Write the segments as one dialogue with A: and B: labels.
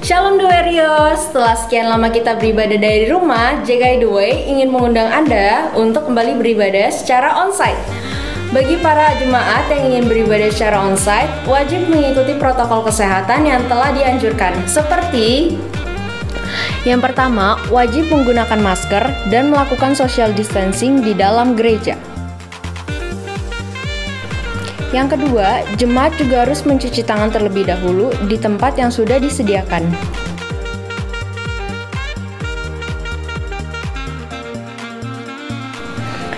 A: Shalom The Warriors, setelah sekian lama kita beribadah dari rumah, JKI The Way ingin mengundang Anda untuk kembali beribadah secara onsite. Bagi para jemaat yang ingin beribadah secara onsite, wajib mengikuti protokol kesehatan yang telah dianjurkan, seperti yang pertama, wajib menggunakan masker dan melakukan social distancing di dalam gereja. Yang kedua, jemaat juga harus mencuci tangan terlebih dahulu di tempat yang sudah disediakan.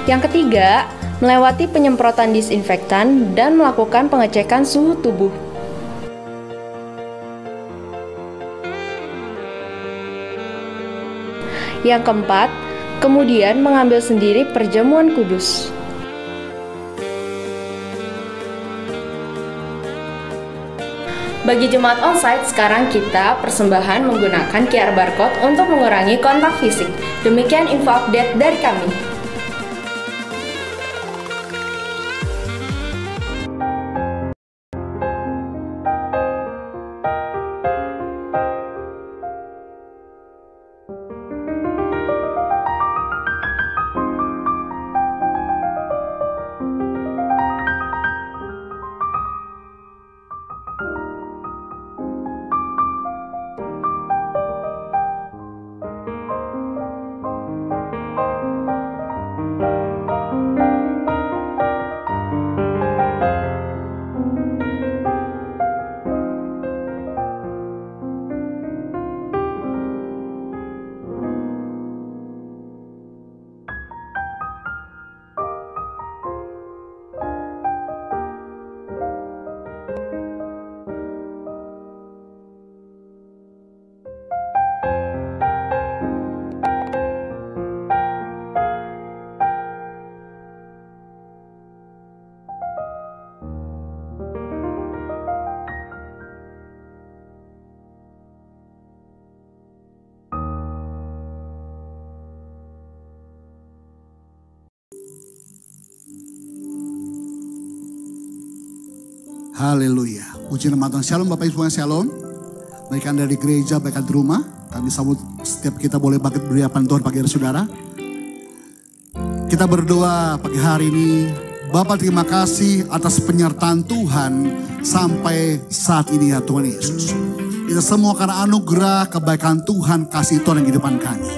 A: Yang ketiga, melewati penyemprotan disinfektan dan melakukan pengecekan suhu tubuh. Yang keempat, kemudian mengambil sendiri perjamuan kudus. Bagi jemaat onsite, sekarang kita persembahan menggunakan QR barcode untuk mengurangi kontak fisik. Demikian info update dari kami.
B: Haleluya. Puji nama Tuhan. Shalom Bapak Ibu, shalom. Baik Anda di gereja, baik Anda di rumah. Kami sambut setiap kita boleh bangkit beri hadapan Tuhan pagi hari saudara. Kita berdoa pagi hari ini. Bapak terima kasih atas penyertaan Tuhan sampai saat ini ya Tuhan Yesus. Kita semua karena anugerah kebaikan Tuhan, kasih Tuhan yang di depan kami.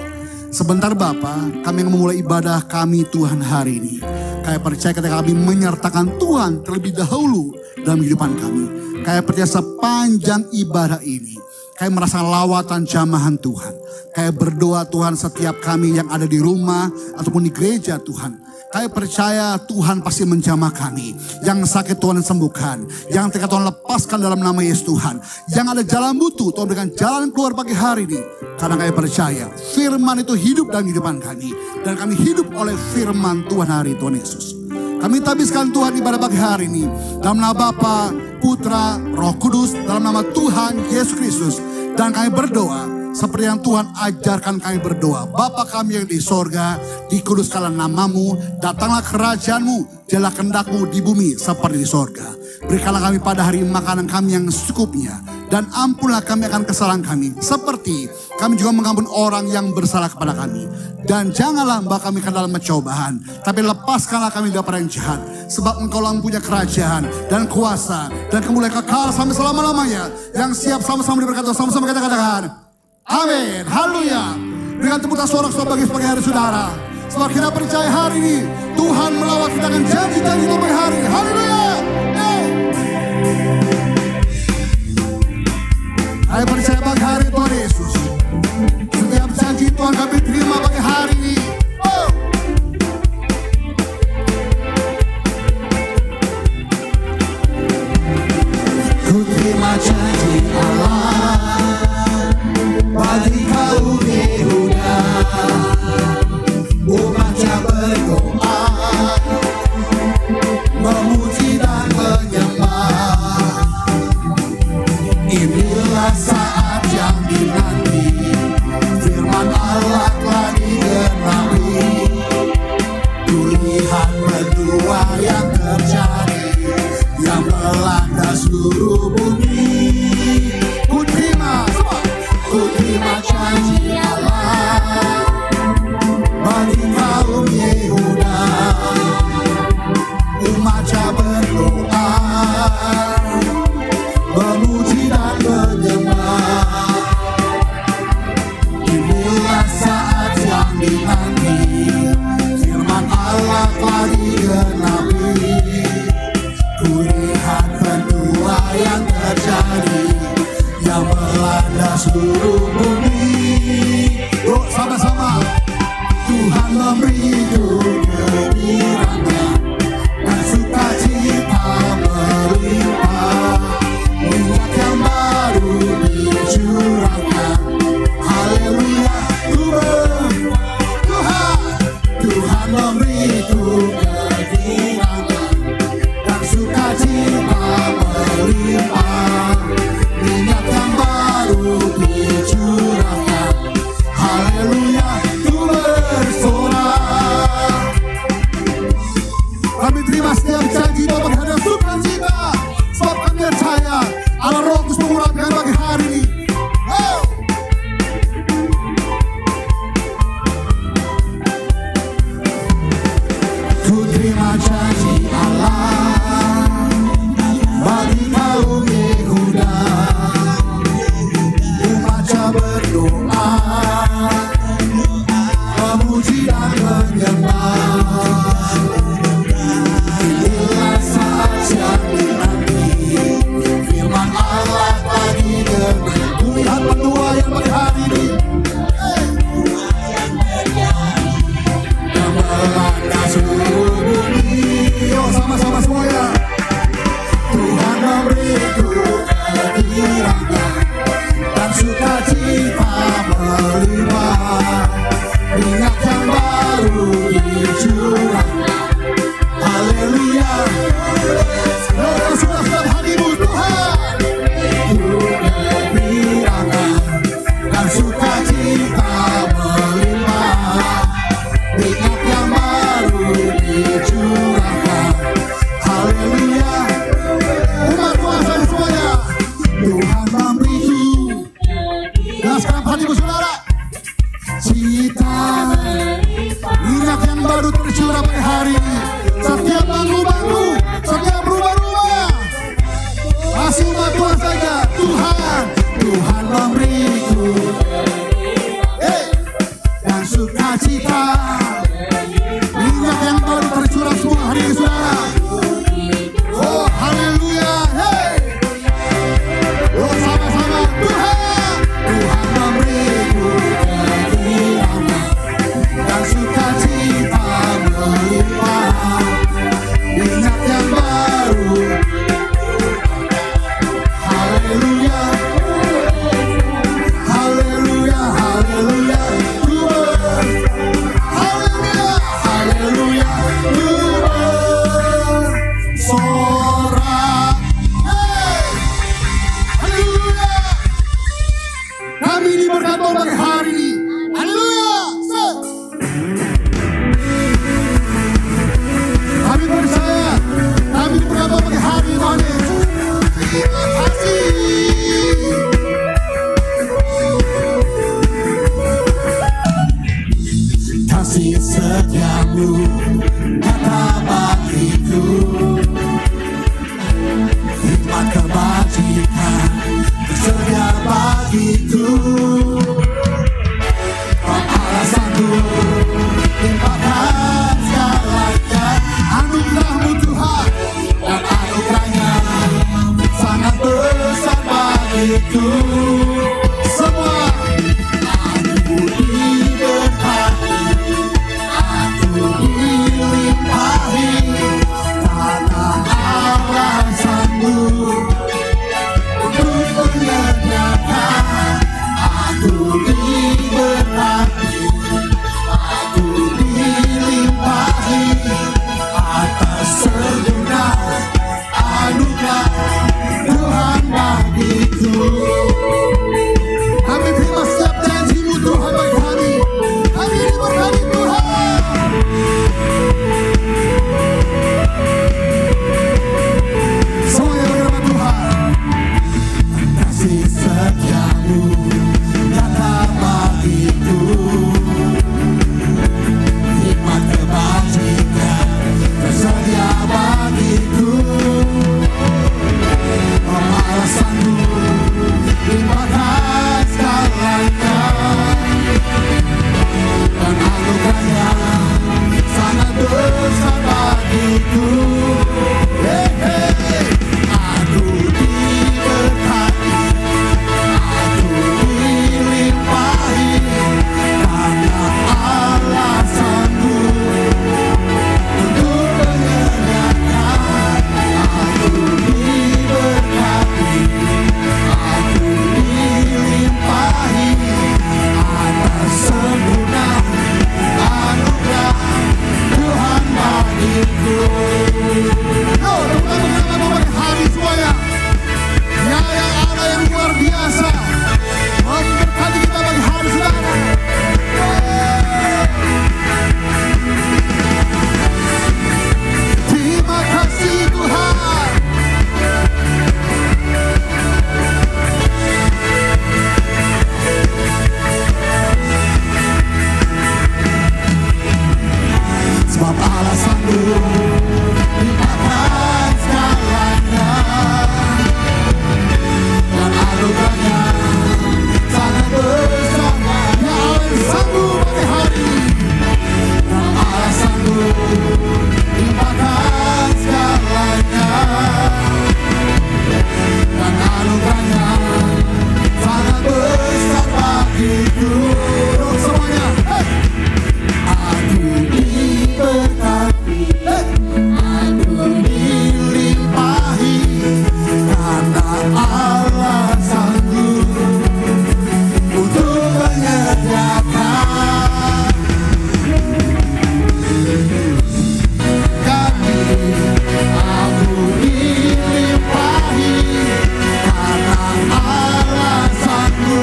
B: Sebentar Bapak, kami yang memulai ibadah kami Tuhan hari ini. Kami percaya ketika kami menyertakan Tuhan terlebih dahulu dalam kehidupan kami. Kami percaya sepanjang ibadah ini, kami merasakan lawatan jamahan Tuhan. Kami berdoa Tuhan setiap kami yang ada di rumah ataupun di gereja Tuhan. Kami percaya Tuhan pasti menjamah kami. Yang sakit Tuhan sembuhkan. Yang terikat Tuhan lepaskan dalam nama Yesus Tuhan. Yang ada jalan buntu Tuhan berikan jalan keluar pagi hari ini. Karena kami percaya firman itu hidup dalam kehidupan kami. Dan kami hidup oleh firman Tuhan hari Tuhan Yesus. Kami tabiskan Tuhan ibadah pagi hari ini. Dalam nama Bapa, Putra, Roh Kudus. Dalam nama Tuhan Yesus Kristus. Dan kami berdoa seperti yang Tuhan ajarkan kami berdoa. Bapa kami yang di sorga, dikuduskanlah namamu, datanglah kerajaanmu, jadilah kehendakmu di bumi seperti di sorga. Berikanlah kami pada hari makanan kami yang secukupnya, dan ampunlah kami akan kesalahan kami, seperti kami juga mengampuni orang yang bersalah kepada kami. Dan janganlah membawa kami ke dalam pencobaan, tapi lepaskanlah kami dari yang jahat. Sebab Engkau yang punya kerajaan dan kuasa dan kemuliaan kekal sampai selama-lamanya. Yang siap sama-sama diberkati, sama-sama kita katakan amin, haleluya. Berikan tepuk tangan sorak bagi pagi hari saudara. Sebab kita percaya hari ini Tuhan melawat kita dengan janji-janji untuk pagi hari ini. Haleluya. Saya percaya pagi hari Tuhan Yesus. Setiap janji Tuhan kami terima pagi hari ini. Ku terima janji Allah bagi kaum Yehuda, umatnya berdoa, memuji dan menyembah. Inilah saat yang dinanti, firman Allah telah digenapi. Tulihan berdua yang terjadi, yang melanda seluruh bumi. Ku terima semua. Ku terima janji Allah bagi kaum Yehuda, umatnya berdoa, memuji dan menyembah. Inilah saat yang dinanti, firman Allah telah digenapi. Ku lihat berdua yang terjadi, yang melanda seluruh bumi. Yuk sama-sama. Tuhan memberi kegembiraan dan sukacita melimpah. Minyak yang baru dicurahkan. Haleluya. Tuhan memberi kegembiraan dan sukacita melimpah. Minyak yang baru dicurahkan. Haleluya, ku bersorak. Kami terima setiap janji Bapak yang ada sukacita. Sebab kami percaya Allah Roh Kudus mengurapikan pagi hari ini. Ku terima janji Allah bagi kaum Yehuda, umatnya berdoa, memuji dan menyembah. Inilah saat yang dinanti, firman Allah kebajikan tersedia bagiku. Alasanku limpahkan segalanya, anugerah-Mu Tuhan, dan anugerahnya sangat besar bagiku. Semua aku diberkati, aku dilimpahi, karena alasan-Mu untuk menyediakan. Aku diberkati, aku dilimpahi atas segala anugerah Tuhan bagiku. Kami terima setiap janji-Mu Tuhan bagi kami. Kami diberkati Tuhan. Semuanya berkata Tuhan, kasih setia-Mu nyata bagiku, hikmat kebajikan tersedia bagiku. Alasan-Mu limpahkan segalanya, dan anugerahnya sangat besar bagiku. Hey, hey. Aku diberkati, aku dilimpahi, karena alasan-Mu untuk menyediakan. Aku diberkati, aku dilimpahi atas segala anugerah Tuhan bagiku. Yo, teman-teman bagi hari semuanya. Ya Allah yang luar biasa memberkati kita bagi hari saudara. Terima kasih Tuhan. Sebab alasan-Mu limpahkan segalanya, dan anugerahnya sangat besar. Ya Allah yang sanggup bagi hari ini. Dan alasan-Mu limpahkan segalanya, dan anugerahnya sangat besar bagiku. Semuanya, hey! Aku diberkati, aku dilimpahi, karena alasan-Mu untuk menyediakan. Kami, aku dilimpahi, karena alasan-Mu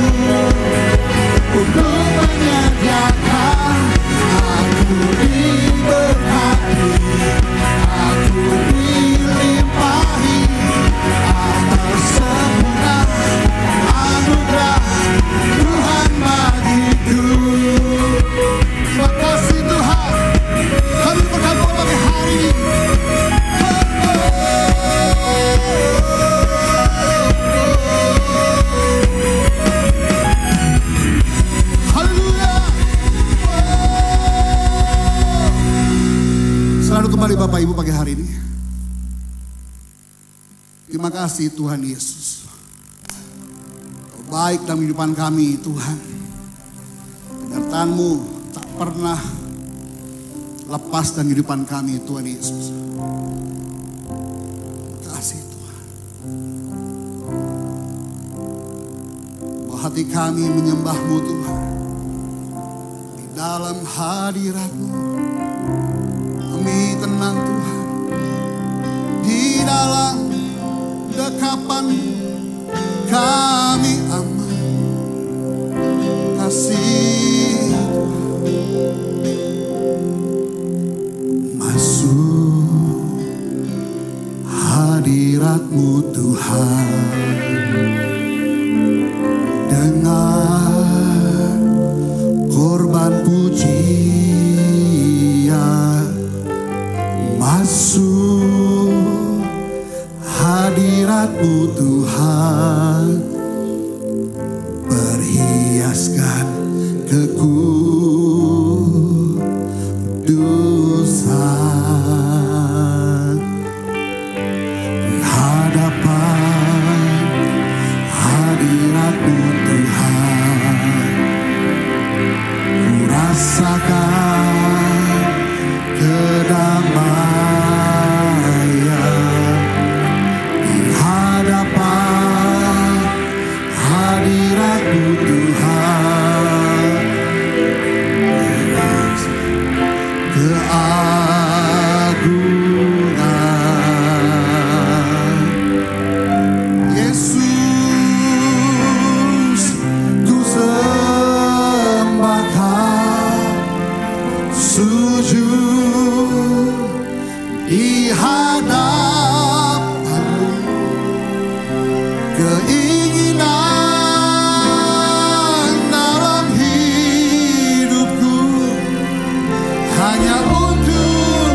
B: untuk menyediakan. Aku diberkati, aku dilimpahi atas segala anugerah Tuhan bagiku. Terima kasih Tuhan. Kami berdoa bagi hari ini. Haleluya. Selalu kembali Bapak Ibu pagi hari ini. Terima kasih Tuhan Yesus. Kau baik dalam kehidupan kami Tuhan. Penyertaan-Mu tak pernah lepas dalam kehidupan kami Tuhan Yesus. Terima kasih Tuhan. Bahwa hati kami menyembah-Mu Tuhan. Di dalam hadirat-Mu kami tenang Tuhan. Di dalam dekapan kami aman. Kasih Tuhan. Masuk hadirat-Mu Tuhan. Dengan korban pujian, masuk hadirat hadirat-Mu Tuhan, perhiaskan kekudusan di hadapan hadirat-Mu Tuhan. Ku rasakan kedamaian di hadapan hadirat-Mu Tuhan. Keagungan Yesus ku sembahkan, sujud di hadapan-Mu. Keinginan dalam hidupku hanya untuk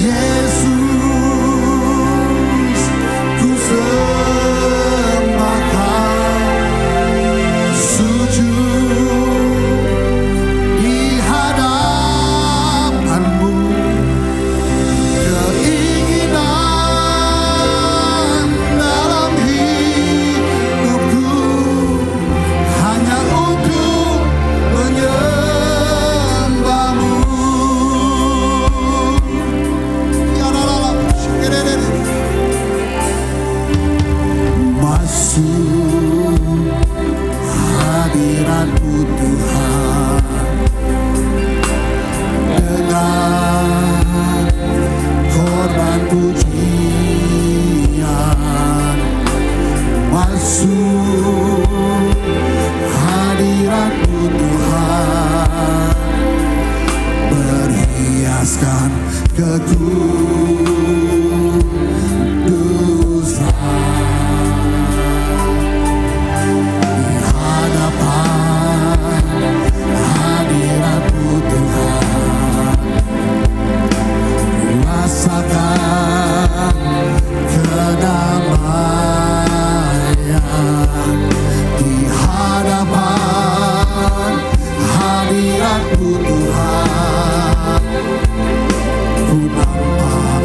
B: Yesus, ku sembahkan, sujud di hadapan-Mu. Keinginan dalam hidupku hanya untuk menyembah-Mu. Masuk hadirat-Mu Tuhan dengan korban pujian. Masuk hadirat-Mu Tuhan, berhiaskan kekudusan di hadapan hadirat-Mu Tuhan. Rasakan kedamaian di hadapan hadirat-Mu Tuhan. Ku nampak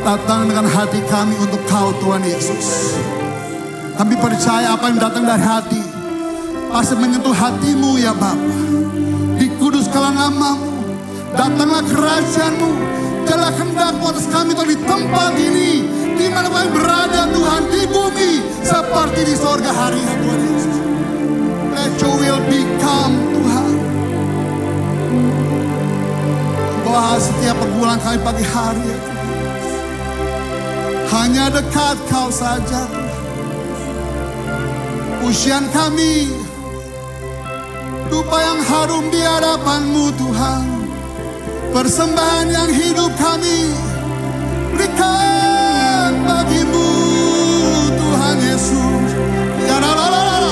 B: datang dengan hati kami untuk Kau Tuhan Yesus. Kami percaya apa yang datang dari hati pasti menyentuh hatimu ya Bapa. Dikuduskanlah namamu, datanglah kerajaan-Mu, jalan kehendak-Mu atas kami Tuhan di tempat ini, di mana kami berada Tuhan, di bumi seperti di sorga hari ya Tuhan Yesus. Let your will become Tuhan. Bahwa setiap pergumulan kami pagi hari ya Tuhan, hanya dekat Kau saja Tuhan. Pujian kami, dupa yang harum di hadapan-Mu Tuhan, persembahan yang hidup kami berikan bagi-Mu Tuhan Yesus. Ya la la la la la.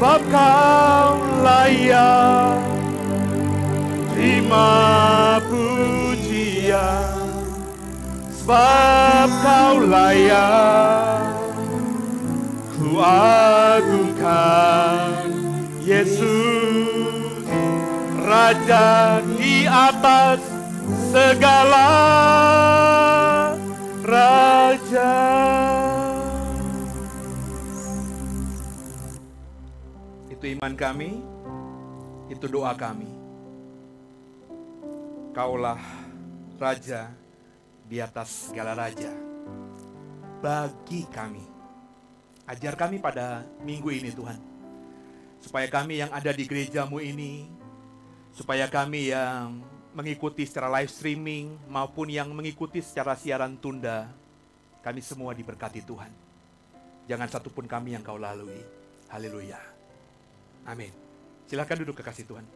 C: sebab Kau layak terima pujian, sebab Kau layak ku agungkan Yesus, Raja di atas segala raja. Itu iman kami, itu doa kami. Kaulah Raja di atas segala raja bagi kami. Ajar kami pada minggu ini Tuhan, supaya kami yang ada di gereja-Mu ini, supaya kami yang mengikuti secara live streaming maupun yang mengikuti secara siaran tunda, kami semua diberkati Tuhan. Jangan satupun kami yang Kau lalui. Haleluya. Amin. Silakan duduk kekasih Tuhan.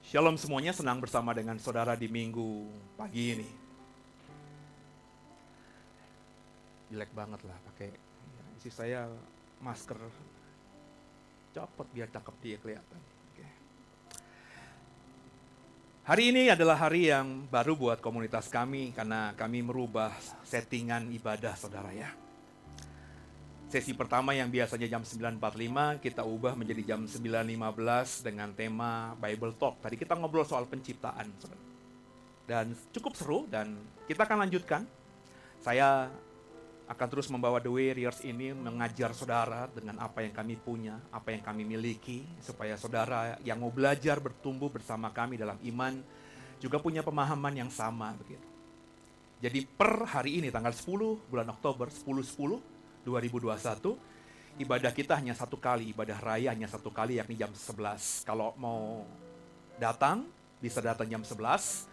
C: Shalom semuanya, senang bersama dengan saudara di minggu pagi ini. Jelek banget lah pakai, isi saya masker. Copot biar cakep dia kelihatan. Oke. Hari ini adalah hari yang baru buat komunitas kami karena kami merubah settingan ibadah saudara ya. Sesi pertama yang biasanya jam 9.45 kita ubah menjadi jam 9.15 dengan tema Bible Talk. Tadi kita ngobrol soal penciptaan, saudara. Dan cukup seru dan kita akan lanjutkan. Saya akan terus membawa The Warriors ini mengajar saudara dengan apa yang kami punya, apa yang kami miliki, supaya saudara yang mau belajar bertumbuh bersama kami dalam iman juga punya pemahaman yang sama begitu. Jadi per hari ini tanggal 10 bulan Oktober 10/10/2021 ibadah kita hanya satu kali, ibadah raya hanya satu kali yakni jam 11. Kalau mau datang bisa datang jam 11.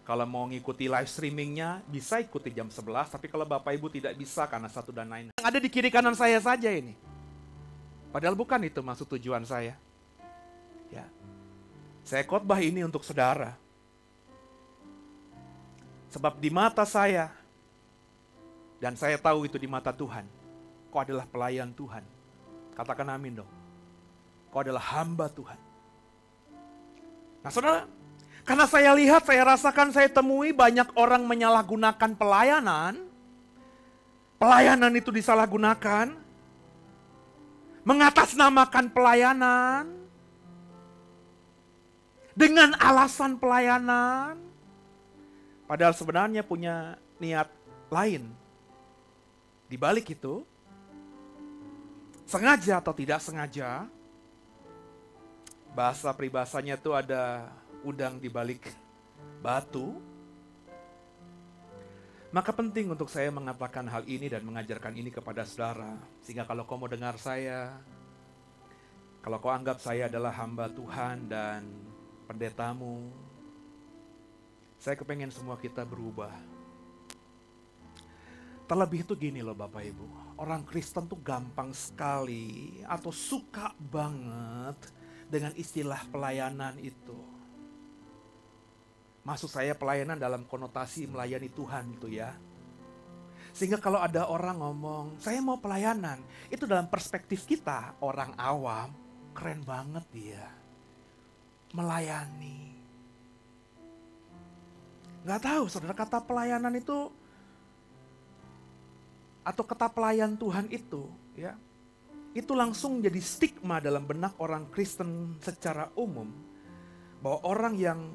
C: Kalau mau ngikuti live streamingnya bisa ikuti jam 11. Tapi kalau Bapak Ibu tidak bisa karena satu dan lain. Yang ada di kiri kanan saya saja ini. Padahal bukan itu maksud tujuan saya. Ya. Saya khotbah ini untuk saudara. Sebab di mata saya dan saya tahu itu di mata Tuhan. Kau adalah pelayan Tuhan. Katakan amin dong. Kau adalah hamba Tuhan. Nah saudara, karena saya lihat, saya rasakan, saya temui banyak orang menyalahgunakan pelayanan. Pelayanan itu disalahgunakan. Mengatasnamakan pelayanan. Dengan alasan pelayanan. Padahal sebenarnya punya niat lain. Di balik itu, sengaja atau tidak sengaja, bahasa peribahasanya itu ada udang di balik batu. Maka penting untuk saya mengatakan hal ini dan mengajarkan ini kepada saudara. Sehingga kalau kau mau dengar saya, kalau kau anggap saya adalah hamba Tuhan dan pendetamu, saya kepengen semua kita berubah. Terlebih itu gini loh Bapak Ibu, orang Kristen tuh gampang sekali atau suka banget dengan istilah pelayanan itu. Maksud saya pelayanan dalam konotasi melayani Tuhan gitu ya. Sehingga kalau ada orang ngomong, saya mau pelayanan, itu dalam perspektif kita, orang awam, keren banget dia. Melayani. Gak tahu saudara, kata pelayanan itu atau kata pelayan Tuhan itu, ya, itu langsung jadi stigma dalam benak orang Kristen secara umum, bahwa orang yang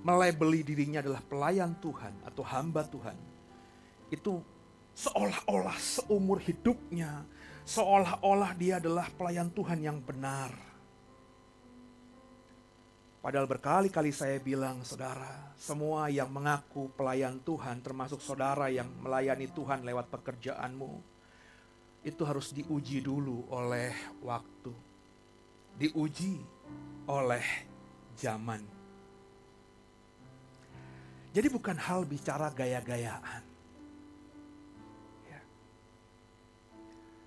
C: melabeli dirinya adalah pelayan Tuhan atau hamba Tuhan, itu seolah-olah seumur hidupnya, seolah-olah dia adalah pelayan Tuhan yang benar. Padahal berkali-kali saya bilang, saudara, semua yang mengaku pelayan Tuhan, termasuk saudara yang melayani Tuhan lewat pekerjaanmu, itu harus diuji dulu oleh waktu. Diuji oleh zaman. Jadi bukan hal bicara gaya-gayaan. Ya.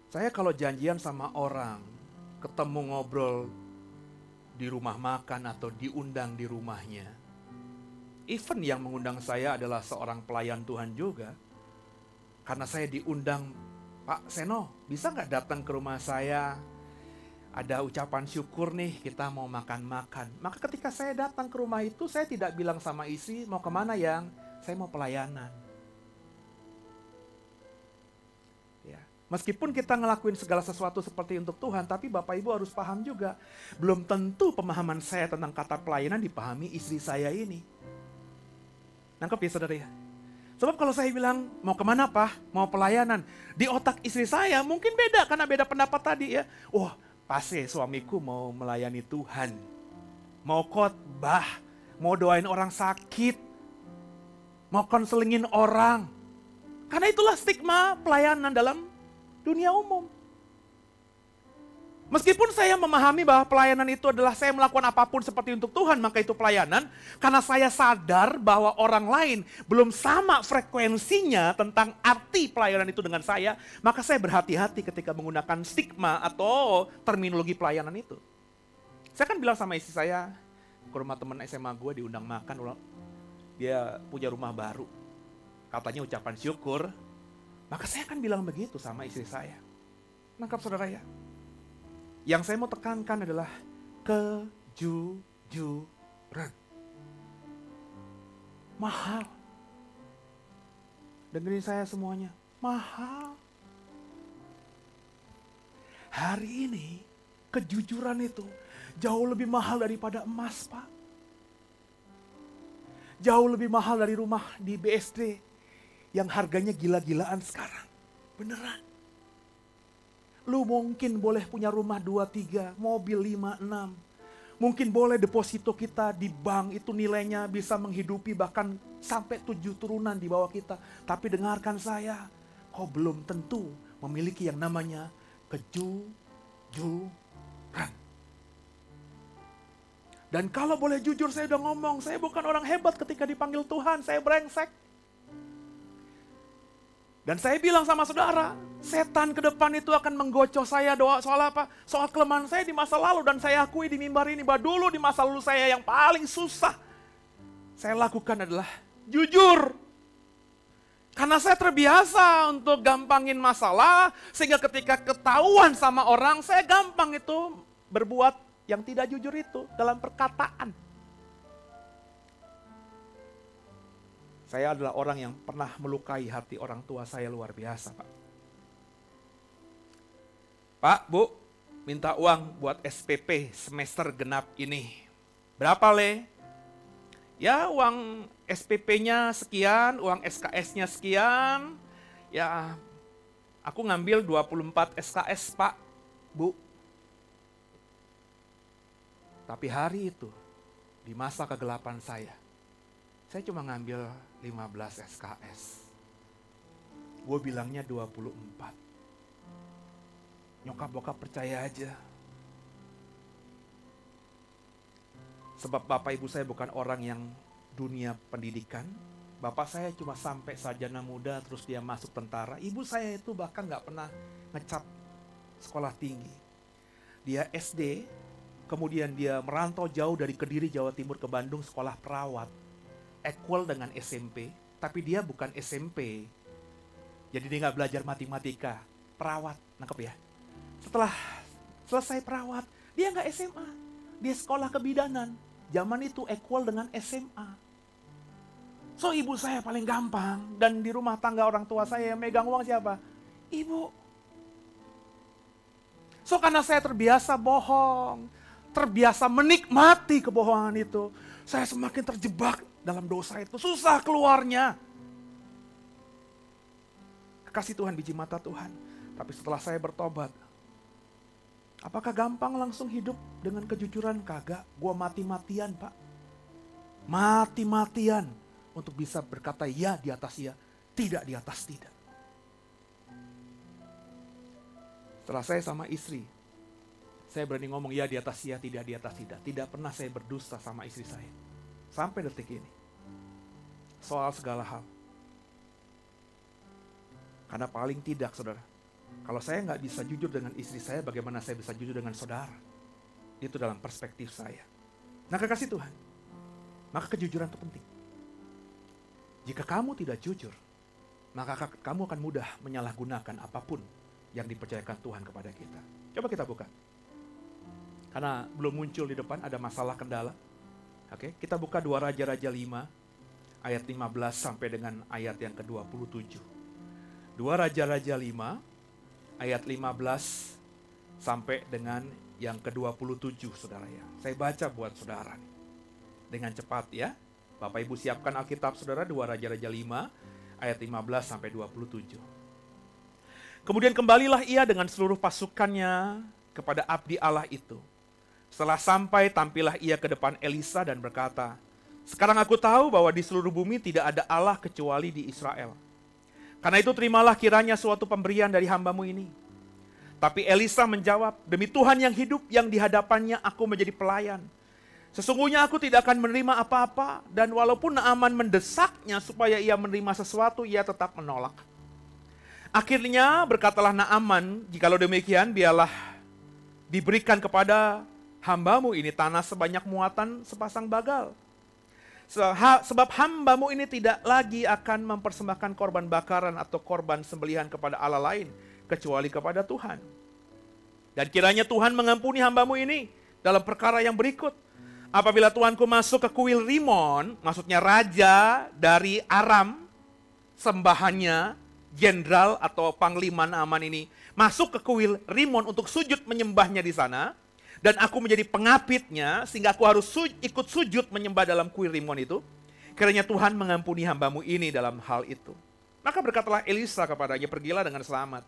C: Saya kalau janjian sama orang, ketemu ngobrol di rumah makan atau diundang di rumahnya. Even yang mengundang saya adalah seorang pelayan Tuhan juga. Karena saya diundang, Pak Seno, bisa nggak datang ke rumah saya? Ada ucapan syukur nih, kita mau makan-makan. Maka ketika saya datang ke rumah itu, saya tidak bilang sama istri, mau kemana yang? Saya mau pelayanan. Meskipun kita ngelakuin segala sesuatu seperti untuk Tuhan, tapi Bapak Ibu harus paham juga, belum tentu pemahaman saya tentang kata pelayanan dipahami istri saya ini. Nangkep ya saudara ya? Sebab kalau saya bilang, mau kemana Pak? Mau pelayanan. Di otak istri saya mungkin beda, karena beda pendapat tadi ya. Wah, pasti suamiku mau melayani Tuhan. Mau khotbah, mau doain orang sakit, mau konselingin orang. Karena itulah stigma pelayanan dalam dunia umum. Meskipun saya memahami bahwa pelayanan itu adalah saya melakukan apapun seperti untuk Tuhan, maka itu pelayanan. Karena saya sadar bahwa orang lain belum sama frekuensinya tentang arti pelayanan itu dengan saya, maka saya berhati-hati ketika menggunakan stigma atau terminologi pelayanan itu. Saya kan bilang sama istri saya, ke rumah teman SMA gue diundang makan, dia punya rumah baru. Katanya ucapan syukur, maka saya kan bilang begitu sama istri saya. Nangkap saudara ya? Yang saya mau tekankan adalah kejujuran. Mahal. Dengerin saya semuanya, mahal. Hari ini kejujuran itu jauh lebih mahal daripada emas, Pak. Jauh lebih mahal dari rumah di BSD yang harganya gila-gilaan sekarang. Beneran. Lu mungkin boleh punya rumah 2-3, mobil 5-6. Mungkin boleh deposito kita di bank itu nilainya bisa menghidupi bahkan sampai 7 turunan di bawah kita. Tapi dengarkan saya, kau belum tentu memiliki yang namanya kejujuran. Dan kalau boleh jujur, saya udah ngomong, saya bukan orang hebat ketika dipanggil Tuhan, saya brengsek. Dan saya bilang sama saudara, setan ke depan itu akan menggocok saya doa soal apa? Soal kelemahan saya di masa lalu, dan saya akui di mimbar ini bahwa dulu di masa lalu saya yang paling susah saya lakukan adalah jujur. Karena saya terbiasa untuk gampangin masalah, sehingga ketika ketahuan sama orang, saya gampang itu berbuat yang tidak jujur itu dalam perkataan. Saya adalah orang yang pernah melukai hati orang tua saya luar biasa, Pak. Pak, Bu, minta uang buat SPP semester genap ini. Berapa, Le? Ya, uang SPP-nya sekian, uang SKS-nya sekian. Ya, aku ngambil 24 SKS, Pak, Bu. Tapi hari itu, di masa kegelapan saya cuma ngambil 15 SKS. Gue bilangnya 24. Nyokap bokap percaya aja. Sebab bapak ibu saya bukan orang yang dunia pendidikan. Bapak saya cuma sampai sarjana muda terus dia masuk tentara. Ibu saya itu bahkan gak pernah ngecap sekolah tinggi. Dia SD, kemudian dia merantau jauh dari Kediri, Jawa Timur ke Bandung sekolah perawat. Equal dengan SMP, tapi dia bukan SMP. Jadi dia nggak belajar matematika, perawat, nangkep ya. Setelah selesai perawat, dia nggak SMA, dia sekolah kebidanan. Zaman itu equal dengan SMA. So ibu saya paling gampang, dan di rumah tangga orang tua saya yang megang uang siapa? Ibu. So karena saya terbiasa bohong, terbiasa menikmati kebohongan itu, saya semakin terjebak dalam dosa itu, susah keluarnya. Kasih Tuhan biji mata Tuhan. Tapi setelah saya bertobat, apakah gampang langsung hidup dengan kejujuran? Kagak, gua mati-matian, Pak. Mati-matian untuk bisa berkata ya di atas ya, tidak di atas tidak. Setelah saya sama istri, saya berani ngomong ya di atas ya, tidak di atas tidak. Tidak pernah saya berdusta sama istri saya. Sampai detik ini. Soal segala hal. Karena paling tidak, saudara, kalau saya nggak bisa jujur dengan istri saya, bagaimana saya bisa jujur dengan saudara? Itu dalam perspektif saya. Nah, kekasih Tuhan, maka kejujuran itu penting. Jika kamu tidak jujur, maka kamu akan mudah menyalahgunakan apapun yang dipercayakan Tuhan kepada kita. Coba kita buka. Karena belum muncul di depan, ada masalah kendala. Oke, kita buka 2 Raja-Raja 5, ayat 15 sampai dengan ayat yang ke-27. 2 Raja-Raja 5, ayat 15 sampai dengan yang ke-27, saudara ya. Saya baca buat saudara nih. Dengan cepat ya. Bapak Ibu siapkan Alkitab saudara, 2 Raja-Raja 5, ayat 15 sampai 27. Kemudian kembalilah ia dengan seluruh pasukannya kepada abdi Allah itu. Setelah sampai, tampillah ia ke depan Elisa dan berkata, "Sekarang aku tahu bahwa di seluruh bumi tidak ada Allah kecuali di Israel. Karena itu terimalah kiranya suatu pemberian dari hambamu ini. Tapi Elisa menjawab, demi Tuhan yang hidup yang di hadapannya aku menjadi pelayan. Sesungguhnya aku tidak akan menerima apa-apa, dan walaupun Naaman mendesaknya supaya ia menerima sesuatu, ia tetap menolak. Akhirnya berkatalah Naaman, jikalau demikian biarlah diberikan kepada hambamu ini tanah sebanyak muatan sepasang bagal. Sebab hambamu ini tidak lagi akan mempersembahkan korban bakaran atau korban sembelihan kepada Allah lain, kecuali kepada Tuhan. Dan kiranya Tuhan mengampuni hambamu ini dalam perkara yang berikut. Apabila Tuanku masuk ke kuil Rimon, maksudnya raja dari Aram, sembahannya, jenderal atau panglima Naaman ini, masuk ke kuil Rimon untuk sujud menyembahnya di sana, dan aku menjadi pengapitnya, sehingga aku harus ikut sujud menyembah dalam kuil Rimon itu. Kiranya Tuhan mengampuni hambamu ini dalam hal itu. Maka berkatalah Elisa kepadanya, pergilah dengan selamat.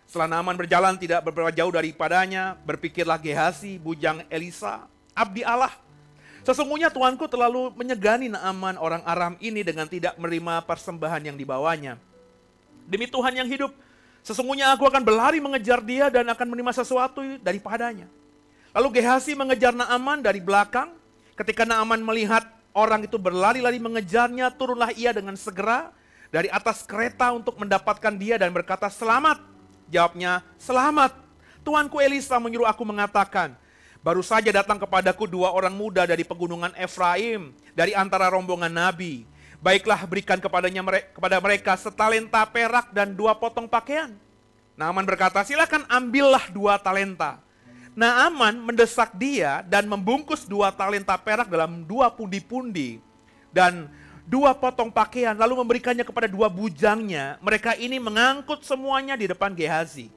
C: Setelah Naaman berjalan tidak beberapa jauh daripadanya, berpikirlah Gehazi, bujang Elisa, abdi Allah. Sesungguhnya Tuanku terlalu menyegani Naaman orang Aram ini dengan tidak menerima persembahan yang dibawanya. Demi Tuhan yang hidup, sesungguhnya aku akan berlari mengejar dia dan akan menerima sesuatu daripadanya. Lalu Gehazi mengejar Naaman dari belakang. Ketika Naaman melihat orang itu berlari-lari mengejarnya, turunlah ia dengan segera dari atas kereta untuk mendapatkan dia dan berkata, selamat. Jawabnya, selamat. Tuanku Elisa menyuruh aku mengatakan, baru saja datang kepadaku 2 orang muda dari pegunungan Efraim, dari antara rombongan Nabi. Baiklah berikan kepada mereka setalenta perak dan 2 potong pakaian. Naaman berkata, silakan ambillah 2 talenta. Naaman mendesak dia dan membungkus 2 talenta perak dalam 2 pundi-pundi dan 2 potong pakaian, lalu memberikannya kepada 2 bujangnya. Mereka ini mengangkut semuanya di depan Gehazi.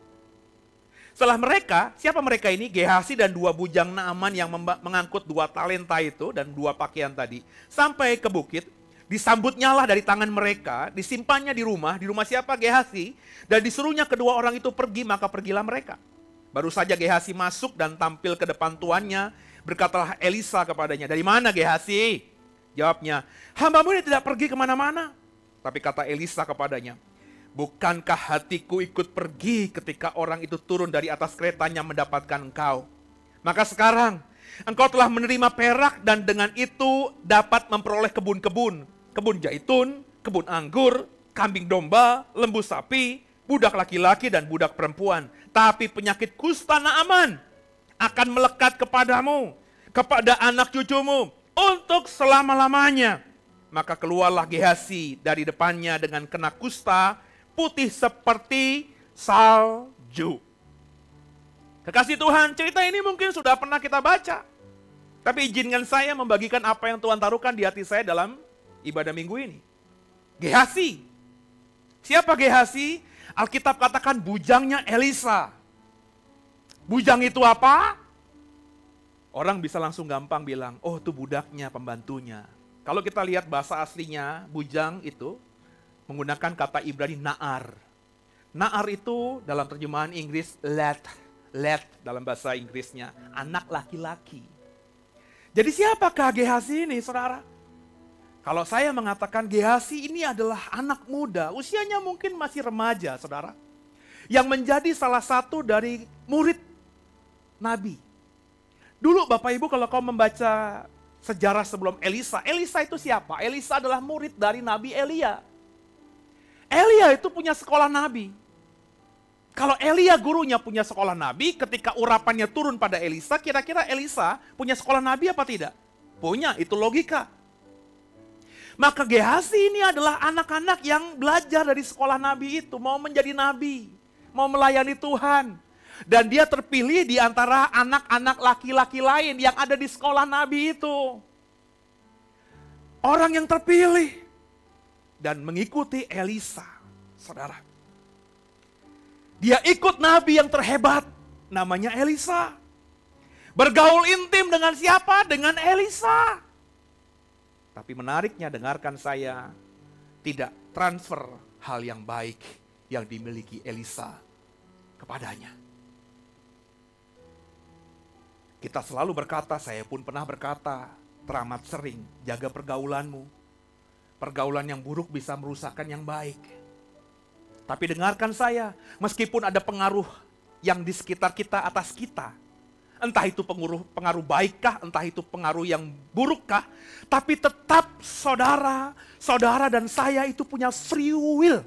C: Setelah mereka, siapa mereka ini? Gehazi dan 2 bujang Naaman yang mengangkut 2 talenta itu dan 2 pakaian tadi. Sampai ke bukit, disambutnyalah dari tangan mereka, disimpannya di rumah siapa? Gehazi, dan disuruhnya kedua orang itu pergi, maka pergilah mereka. Baru saja Gehazi masuk dan tampil ke depan tuannya, berkatalah Elisa kepadanya, dari mana Gehazi? Jawabnya, hambamu ini tidak pergi kemana-mana. Tapi kata Elisa kepadanya, bukankah hatiku ikut pergi ketika orang itu turun dari atas keretanya mendapatkan engkau? Maka sekarang engkau telah menerima perak dan dengan itu dapat memperoleh kebun-kebun, kebun jaitun, kebun anggur, kambing domba, lembu sapi, budak laki-laki dan budak perempuan. Tapi penyakit kusta Naaman akan melekat kepadamu, kepada anak cucumu, untuk selama-lamanya. Maka keluarlah Gehazi dari depannya dengan kena kusta, putih seperti salju. Kekasih Tuhan, cerita ini mungkin sudah pernah kita baca. Tapi izinkan saya membagikan apa yang Tuhan taruhkan di hati saya dalam ibadah minggu ini. Gehazi. Siapa Gehazi? Alkitab katakan bujangnya Elisa. Bujang itu apa? Orang bisa langsung gampang bilang, oh itu budaknya, pembantunya. Kalau kita lihat bahasa aslinya, bujang itu menggunakan kata Ibrani na'ar. Na'ar itu dalam terjemahan Inggris lad dalam bahasa Inggrisnya, anak laki-laki. Jadi siapakah Gehazi ini, saudara? Kalau saya mengatakan Gehazi ini adalah anak muda, usianya mungkin masih remaja, saudara. Yang menjadi salah satu dari murid Nabi. Dulu Bapak Ibu kalau kau membaca sejarah sebelum Elisa, Elisa itu siapa? Elisa adalah murid dari Nabi Elia. Elia itu punya sekolah Nabi. Kalau Elia gurunya punya sekolah Nabi, ketika urapannya turun pada Elisa, kira-kira Elisa punya sekolah Nabi apa tidak? Punya, itu logika. Maka Gehazi ini adalah anak-anak yang belajar dari sekolah Nabi itu, mau menjadi Nabi, mau melayani Tuhan. Dan dia terpilih di antara anak-anak laki-laki lain yang ada di sekolah Nabi itu. Orang yang terpilih dan mengikuti Elisa, saudara. Dia ikut Nabi yang terhebat, namanya Elisa. Bergaul intim dengan siapa? Dengan Elisa. Tapi menariknya, dengarkan saya, tidak transfer hal yang baik yang dimiliki Elisa kepadanya. Kita selalu berkata, saya pun pernah berkata, teramat sering, jaga pergaulanmu. Pergaulan yang buruk bisa merusakkan yang baik. Tapi dengarkan saya, meskipun ada pengaruh yang di sekitar kita atas kita. Entah itu pengaruh baikkah, entah itu pengaruh yang burukkah. Tapi tetap saudara dan saya itu punya free will,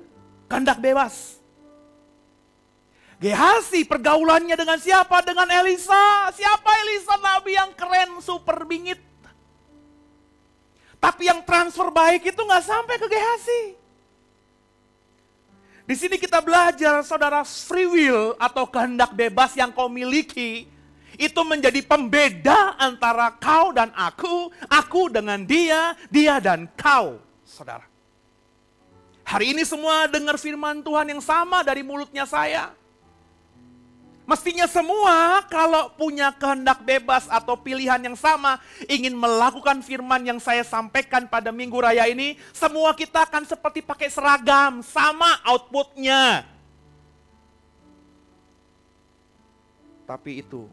C: kehendak bebas. Gehazi pergaulannya dengan siapa? Dengan Elisa. Siapa Elisa? Nabi yang keren, super bingit. Tapi yang transfer baik itu gak sampai ke Gehazi. Di sini kita belajar, saudara, free will atau kehendak bebas yang kau miliki, itu menjadi pembeda antara kau dan aku dengan dia dan kau, saudara. Hari ini semua dengar firman Tuhan yang sama dari mulutnya saya. Mestinya semua kalau punya kehendak bebas atau pilihan yang sama, ingin melakukan firman yang saya sampaikan pada Minggu Raya ini, semua kita akan seperti pakai seragam, sama outputnya. Tapi itu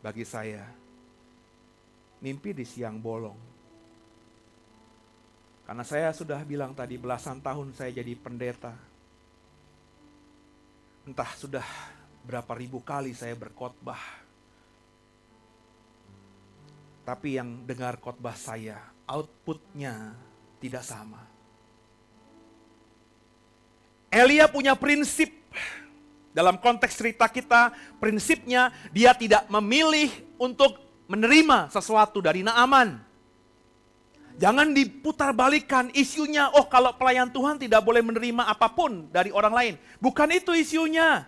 C: bagi saya mimpi di siang bolong. Karena saya sudah bilang tadi, belasan tahun saya jadi pendeta. Entah sudah berapa ribu kali saya berkhotbah. Tapi yang dengar khotbah saya, outputnya tidak sama. Elia punya prinsip. Dalam konteks cerita kita, prinsipnya dia tidak memilih untuk menerima sesuatu dari Naaman. Jangan diputarbalikkan isunya, oh kalau pelayan Tuhan tidak boleh menerima apapun dari orang lain. Bukan itu isunya.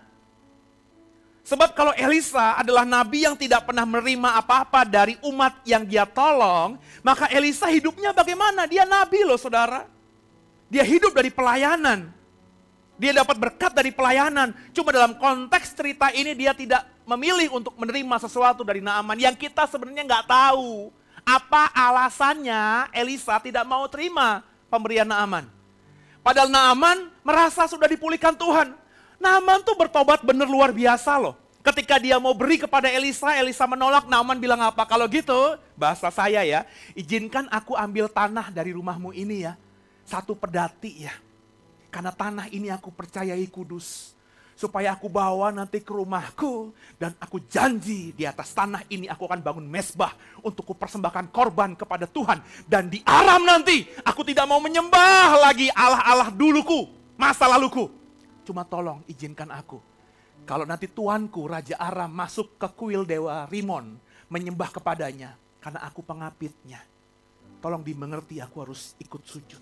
C: Sebab kalau Elisa adalah nabi yang tidak pernah menerima apa-apa dari umat yang dia tolong, maka Elisa hidupnya bagaimana? Dia nabi loh saudara. Dia hidup dari pelayanan. Dia dapat berkat dari pelayanan. Cuma dalam konteks cerita ini dia tidak memilih untuk menerima sesuatu dari Naaman. Yang kita sebenarnya nggak tahu apa alasannya Elisa tidak mau terima pemberian Naaman. Padahal Naaman merasa sudah dipulihkan Tuhan. Naaman tuh bertobat bener luar biasa loh. Ketika dia mau beri kepada Elisa, Elisa menolak. Naaman bilang apa? Kalau gitu, bahasa saya ya, izinkan aku ambil tanah dari rumahmu ini ya. 1 pedati ya. Karena tanah ini aku percayai kudus. Supaya aku bawa nanti ke rumahku. Dan aku janji di atas tanah ini aku akan bangun mezbah. Untuk kupersembahkan korban kepada Tuhan. Dan di Aram nanti aku tidak mau menyembah lagi Allah-Allah duluku. Masa laluku. Cuma tolong izinkan aku. Kalau nanti tuanku Raja Aram masuk ke kuil Dewa Rimon. Menyembah kepadanya. Karena aku pengapitnya. Tolong dimengerti aku harus ikut sujud.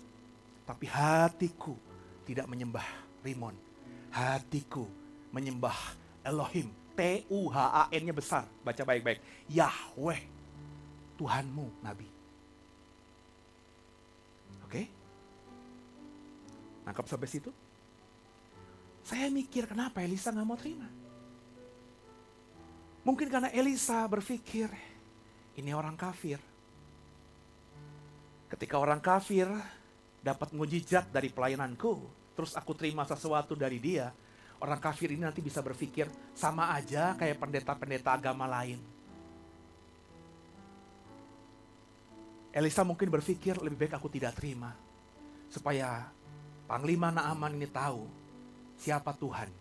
C: Tapi hatiku tidak menyembah Rimon. Hatiku menyembah Elohim. Tuhan-nya besar. Baca baik-baik. Yahweh. Tuhanmu Nabi. Oke? Nangkap sampai situ? Saya mikir kenapa Elisa gak mau terima. Mungkin karena Elisa berpikir, ini orang kafir. Ketika orang kafir dapat mujizat dari pelayananku, terus aku terima sesuatu dari dia, orang kafir ini nanti bisa berpikir, sama aja kayak pendeta-pendeta agama lain. Elisa mungkin berpikir, lebih baik aku tidak terima. Supaya Panglima Naaman ini tahu, siapa Tuhan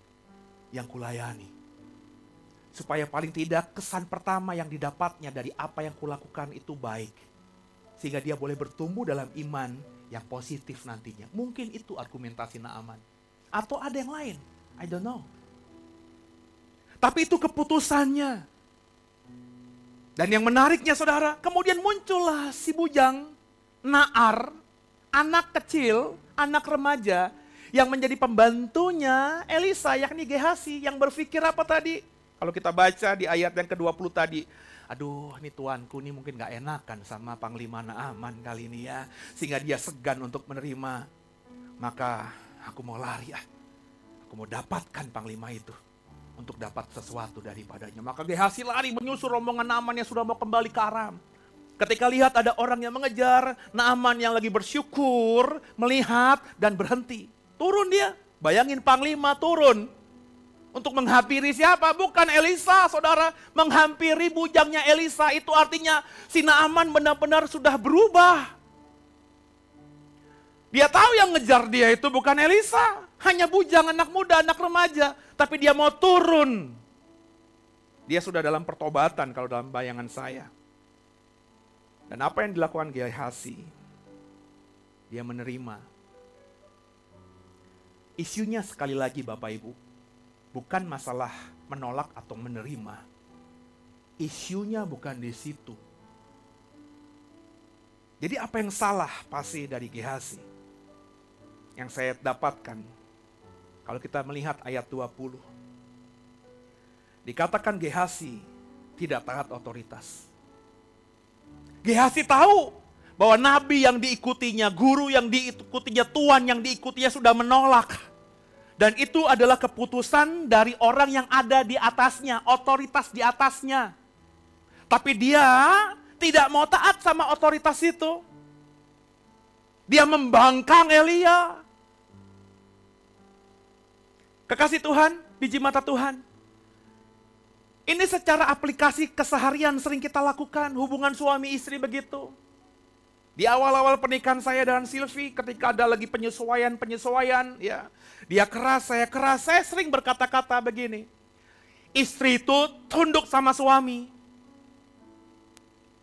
C: yang kulayani. Supaya paling tidak kesan pertama yang didapatnya dari apa yang kulakukan itu baik. Sehingga dia boleh bertumbuh dalam iman yang positif nantinya. Mungkin itu argumentasi Naaman. Atau ada yang lain, I don't know. Tapi itu keputusannya. Dan yang menariknya saudara, kemudian muncullah si bujang Naar, anak kecil, anak remaja, yang menjadi pembantunya Elisa, yakni Gehazi, yang berpikir apa tadi? Kalau kita baca di ayat yang ke-20 tadi, aduh ini tuanku ini mungkin gak enakan sama Panglima Naaman kali ini ya. Sehingga dia segan untuk menerima. Maka aku mau lari aku mau dapatkan Panglima itu. Untuk dapat sesuatu daripadanya. Maka Gehazi lari menyusul rombongan Naaman yang sudah mau kembali ke Aram. Ketika lihat ada orang yang mengejar, Naaman yang lagi bersyukur, melihat dan berhenti. Turun dia, bayangin Panglima turun. Untuk menghampiri siapa? Bukan Elisa, saudara. Menghampiri bujangnya Elisa, itu artinya si Naaman benar-benar sudah berubah. Dia tahu yang ngejar dia itu bukan Elisa. Hanya bujang, anak muda, anak remaja. Tapi dia mau turun. Dia sudah dalam pertobatan kalau dalam bayangan saya. Dan apa yang dilakukan Gehazi? Dia menerima. Isunya sekali lagi Bapak Ibu, bukan masalah menolak atau menerima. Isunya bukan di situ. Jadi apa yang salah pasti dari Gehazi? Yang saya dapatkan, kalau kita melihat ayat 20, dikatakan Gehazi tidak taat otoritas. Gehazi tahu bahwa nabi yang diikutinya, guru yang diikutinya, tuan yang diikutinya sudah menolak. Dan itu adalah keputusan dari orang yang ada di atasnya, otoritas di atasnya. Tapi dia tidak mau taat sama otoritas itu. Dia membangkang Elia. Kekasih Tuhan, biji mata Tuhan. Ini secara aplikasi keseharian sering kita lakukan, hubungan suami istri begitu. Di awal-awal pernikahan saya dan Silvi, ketika ada lagi penyesuaian, ya, dia keras, saya sering berkata-kata begini. Istri itu tunduk sama suami.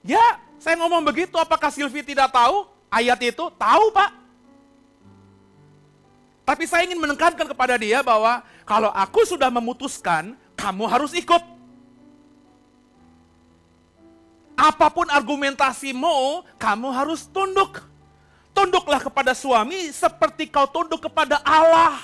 C: Ya, saya ngomong begitu, apakah Silvi tidak tahu? Ayat itu, tahu Pak. Tapi saya ingin menekankan kepada dia bahwa kalau aku sudah memutuskan, kamu harus ikut. Apapun argumentasimu, kamu harus tunduk. Tunduklah kepada suami seperti kau tunduk kepada Allah.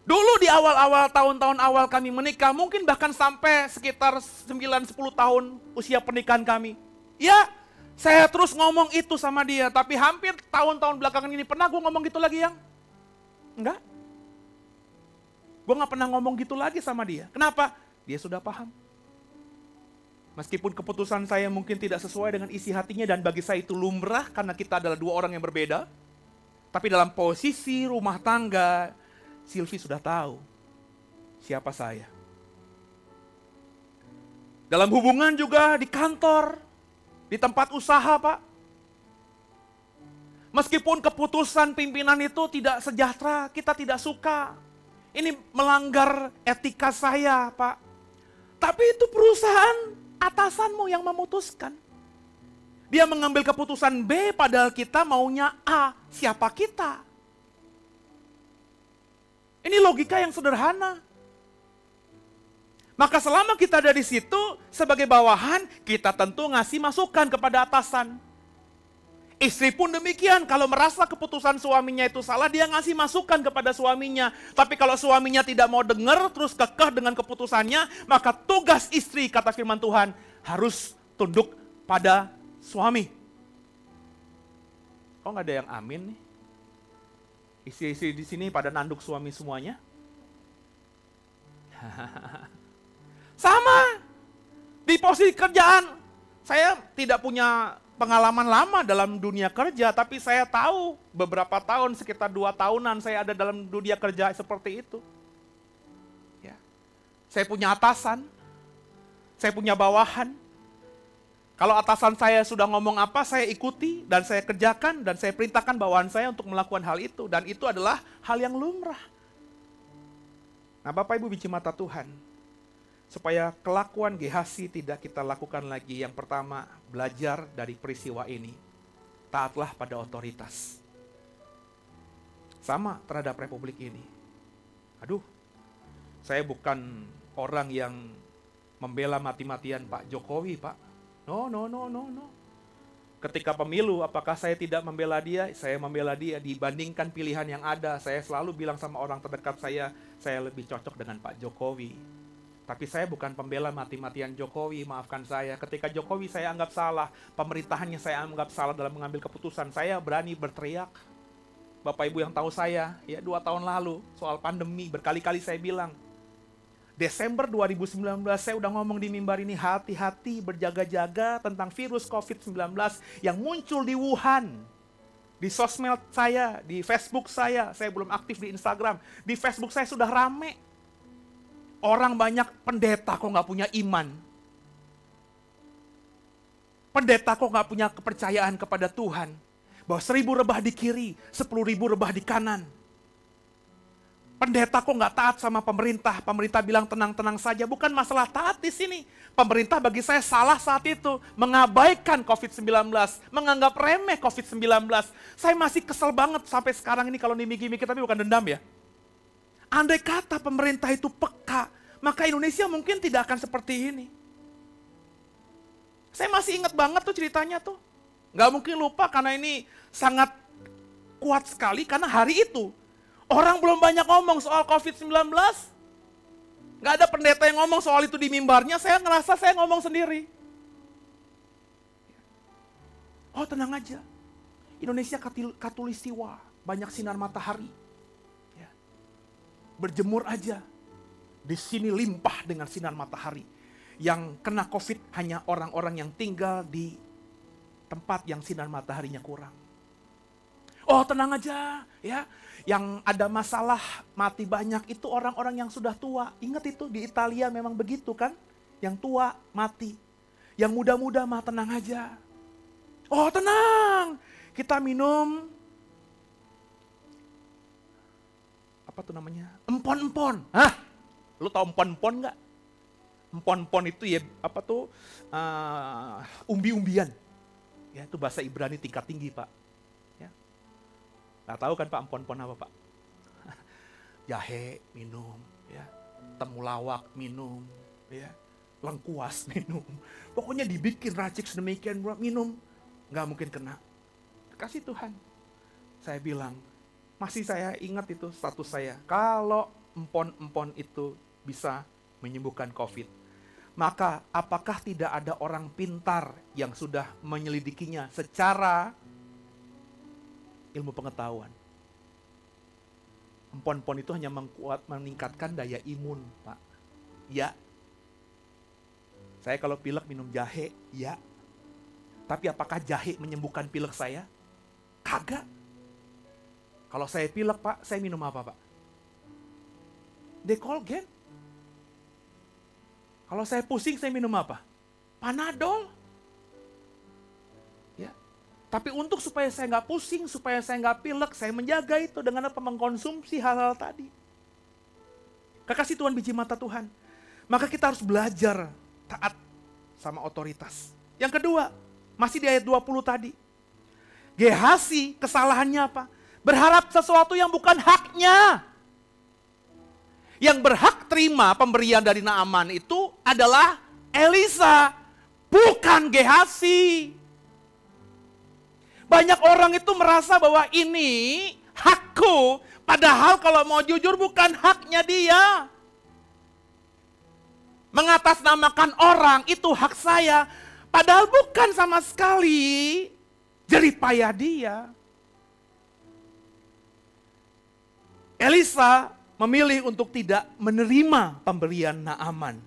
C: Dulu di awal-awal tahun-tahun awal kami menikah, mungkin bahkan sampai sekitar 9-10 tahun usia pernikahan kami. Ya, saya terus ngomong itu sama dia, tapi hampir tahun-tahun belakangan ini pernah gue ngomong gitu lagi yang? Enggak. Gue gak pernah ngomong gitu lagi sama dia. Kenapa? Dia sudah paham. Meskipun keputusan saya mungkin tidak sesuai dengan isi hatinya dan bagi saya itu lumrah karena kita adalah dua orang yang berbeda. Tapi dalam posisi rumah tangga, Silvi sudah tahu siapa saya. Dalam hubungan juga di kantor, di tempat usaha Pak. Meskipun keputusan pimpinan itu tidak sejahtera, kita tidak suka. Ini melanggar etika saya Pak. Tapi itu perusahaan atasanmu yang memutuskan. Dia mengambil keputusan B padahal kita maunya A. Siapa kita? Ini logika yang sederhana. Maka selama kita ada di situ, sebagai bawahan, kita tentu ngasih masukan kepada atasan. Istri pun demikian, kalau merasa keputusan suaminya itu salah, dia ngasih masukan kepada suaminya. Tapi kalau suaminya tidak mau dengar, terus kekeh dengan keputusannya, maka tugas istri, kata firman Tuhan, harus tunduk pada suami. Kok nggak ada yang amin nih? Istri-istri di sini pada nanduk suami semuanya? Sama, di posisi kerjaan, saya tidak punya pengalaman lama dalam dunia kerja, tapi saya tahu beberapa tahun, sekitar 2 tahunan saya ada dalam dunia kerja seperti itu. Ya. Saya punya atasan, saya punya bawahan. Kalau atasan saya sudah ngomong apa, saya ikuti dan saya kerjakan dan saya perintahkan bawahan saya untuk melakukan hal itu. Dan itu adalah hal yang lumrah. Nah Bapak Ibu biji mata Tuhan, supaya kelakuan Gehazi tidak kita lakukan lagi. Yang pertama, belajar dari peristiwa ini. Taatlah pada otoritas. Sama terhadap republik ini. Aduh, saya bukan orang yang membela mati-matian Pak Jokowi, Pak. No. Ketika pemilu, apakah saya tidak membela dia? Saya membela dia dibandingkan pilihan yang ada. Saya selalu bilang sama orang terdekat saya lebih cocok dengan Pak Jokowi. Tapi saya bukan pembela mati-matian Jokowi, maafkan saya. Ketika Jokowi saya anggap salah, pemerintahannya saya anggap salah dalam mengambil keputusan, saya berani berteriak. Bapak Ibu yang tahu saya, ya 2 tahun lalu, soal pandemi, berkali-kali saya bilang, Desember 2019 saya udah ngomong di mimbar ini, hati-hati berjaga-jaga tentang virus COVID-19 yang muncul di Wuhan. Di sosmed saya, di Facebook saya belum aktif di Instagram, di Facebook saya sudah rame. Orang banyak, pendeta kok nggak punya iman. Pendeta kok nggak punya kepercayaan kepada Tuhan. Bahwa 1000 rebah di kiri, 10.000 rebah di kanan. Pendeta kok nggak taat sama pemerintah? Pemerintah bilang tenang-tenang saja. Bukan masalah taat di sini. Pemerintah bagi saya salah saat itu. Mengabaikan COVID-19. Menganggap remeh COVID-19. Saya masih kesel banget sampai sekarang ini kalau dimiki-miki, tapi bukan dendam ya. Andai kata pemerintah itu peka, maka Indonesia mungkin tidak akan seperti ini. Saya masih ingat banget tuh ceritanya tuh. Nggak mungkin lupa karena ini sangat kuat sekali karena hari itu orang belum banyak ngomong soal COVID-19. Nggak ada pendeta yang ngomong soal itu di mimbarnya, saya ngerasa saya ngomong sendiri. Oh tenang aja, Indonesia katulistiwa, banyak sinar matahari. Ya. Berjemur aja, di sini limpah dengan sinar matahari. Yang kena COVID hanya orang-orang yang tinggal di tempat yang sinar mataharinya kurang. Oh tenang aja ya, yang ada masalah mati banyak itu orang-orang yang sudah tua. Ingat itu di Italia memang begitu kan, yang tua mati. Yang muda-muda mah tenang aja. Oh tenang, kita minum, apa tuh namanya, empon-empon. Hah, lu tau empon-empon gak? Empon-empon itu ya apa tuh, umbi-umbian. Ya itu bahasa Ibrani tingkat tinggi Pak. Nggak tahu kan Pak empon-empon apa Pak? Jahe minum, ya, temulawak minum, ya, lengkuas minum. Pokoknya dibikin racik sedemikian minum, nggak mungkin kena. Kasih Tuhan. Saya bilang, masih saya ingat itu status saya. Kalau empon-empon itu bisa menyembuhkan COVID, maka apakah tidak ada orang pintar yang sudah menyelidikinya secara ilmu pengetahuan? Empon-empon itu hanya meningkatkan daya imun, Pak. Ya. Saya kalau pilek minum jahe, ya. Tapi apakah jahe menyembuhkan pilek saya? Kagak. Kalau saya pilek, Pak, saya minum apa, Pak? Dekolgen. Kalau saya pusing, saya minum apa? Panadol. Tapi untuk supaya saya nggak pusing, supaya saya nggak pilek, saya menjaga itu dengan apa? Mengkonsumsi hal-hal tadi. Kekasih Tuhan, biji mata Tuhan. Maka kita harus belajar taat sama otoritas. Yang kedua, masih di ayat 20 tadi. Gehasi, kesalahannya apa? Berharap sesuatu yang bukan haknya. Yang berhak terima pemberian dari Naaman itu adalah Elisa, bukan Gehasi. Banyak orang itu merasa bahwa ini hakku, padahal kalau mau jujur bukan haknya dia. Mengatasnamakan orang itu hak saya, padahal bukan sama sekali jeripayah dia. Elisa memilih untuk tidak menerima pemberian Naaman.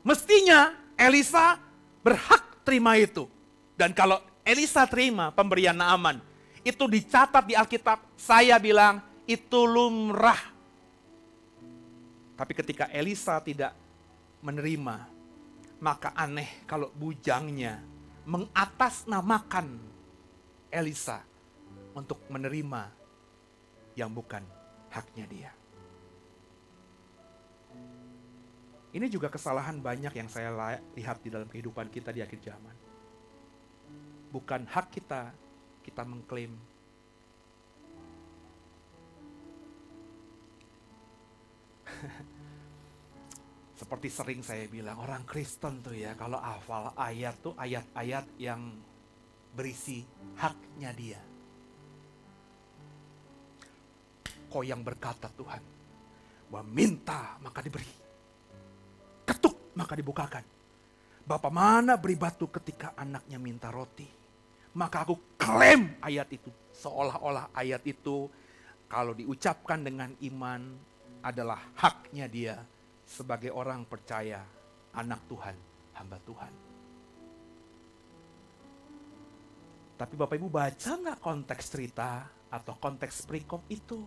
C: Mestinya Elisa berhak terima itu. Dan kalau Elisa terima pemberian Naaman, itu dicatat di Alkitab, saya bilang itu lumrah. Tapi ketika Elisa tidak menerima, maka aneh kalau bujangnya mengatasnamakan Elisa untuk menerima yang bukan haknya dia. Ini juga kesalahan banyak yang saya lihat di dalam kehidupan kita di akhir zaman. Bukan hak kita, kita mengklaim. Seperti sering saya bilang, orang Kristen tuh ya, kalau hafal ayat tuh ayat-ayat yang berisi haknya dia. Kau yang berkata Tuhan, bahwa minta maka diberi, ketuk maka dibukakan. Bapa mana beri batu ketika anaknya minta roti? Maka aku klaim ayat itu. Seolah-olah ayat itu kalau diucapkan dengan iman adalah haknya dia sebagai orang percaya, anak Tuhan, hamba Tuhan. Tapi Bapak Ibu baca nggak konteks cerita atau konteks perikop itu?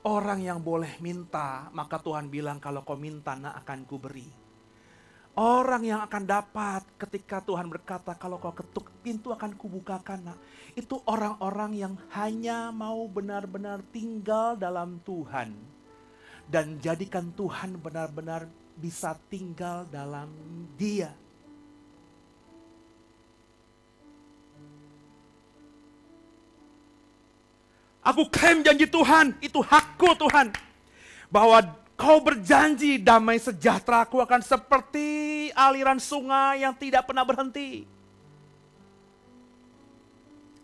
C: Orang yang boleh minta, maka Tuhan bilang kalau kau minta nak akan kuberi. Orang yang akan dapat ketika Tuhan berkata, kalau kau ketuk, pintu akan kubukakan. Nah, itu orang-orang yang hanya mau benar-benar tinggal dalam Tuhan. Dan jadikan Tuhan benar-benar bisa tinggal dalam dia. Aku klaim janji Tuhan, itu hakku Tuhan. Bahwa Kau berjanji damai sejahtera aku akan seperti aliran sungai yang tidak pernah berhenti.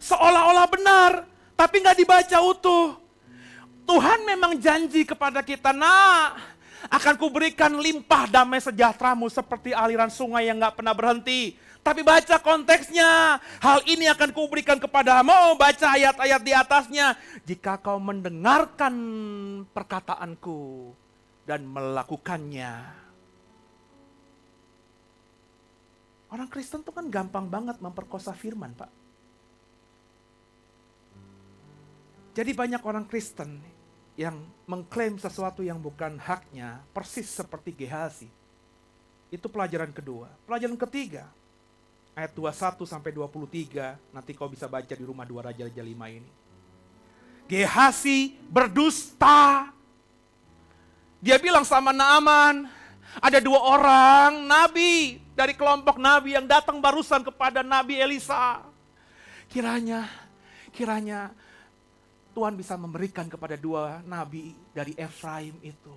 C: Seolah-olah benar, tapi nggak dibaca utuh. Tuhan memang janji kepada kita, nak, akan kuberikan limpah damai sejahteramu seperti aliran sungai yang nggak pernah berhenti. Tapi baca konteksnya, hal ini akan kuberikan kepadamu, baca ayat-ayat di atasnya. Jika kau mendengarkan perkataanku dan melakukannya. Orang Kristen tuh kan gampang banget memperkosa firman, Pak. Jadi banyak orang Kristen yang mengklaim sesuatu yang bukan haknya, persis seperti Gehazi. Itu pelajaran kedua. Pelajaran ketiga, ayat 21 sampai 23, nanti kau bisa baca di rumah 2 Raja-Raja 5 ini. Gehazi berdusta. Dia bilang sama Naaman, ada 2 orang nabi dari kelompok nabi yang datang barusan kepada Nabi Elisa. Kiranya Tuhan bisa memberikan kepada 2 nabi dari Efraim itu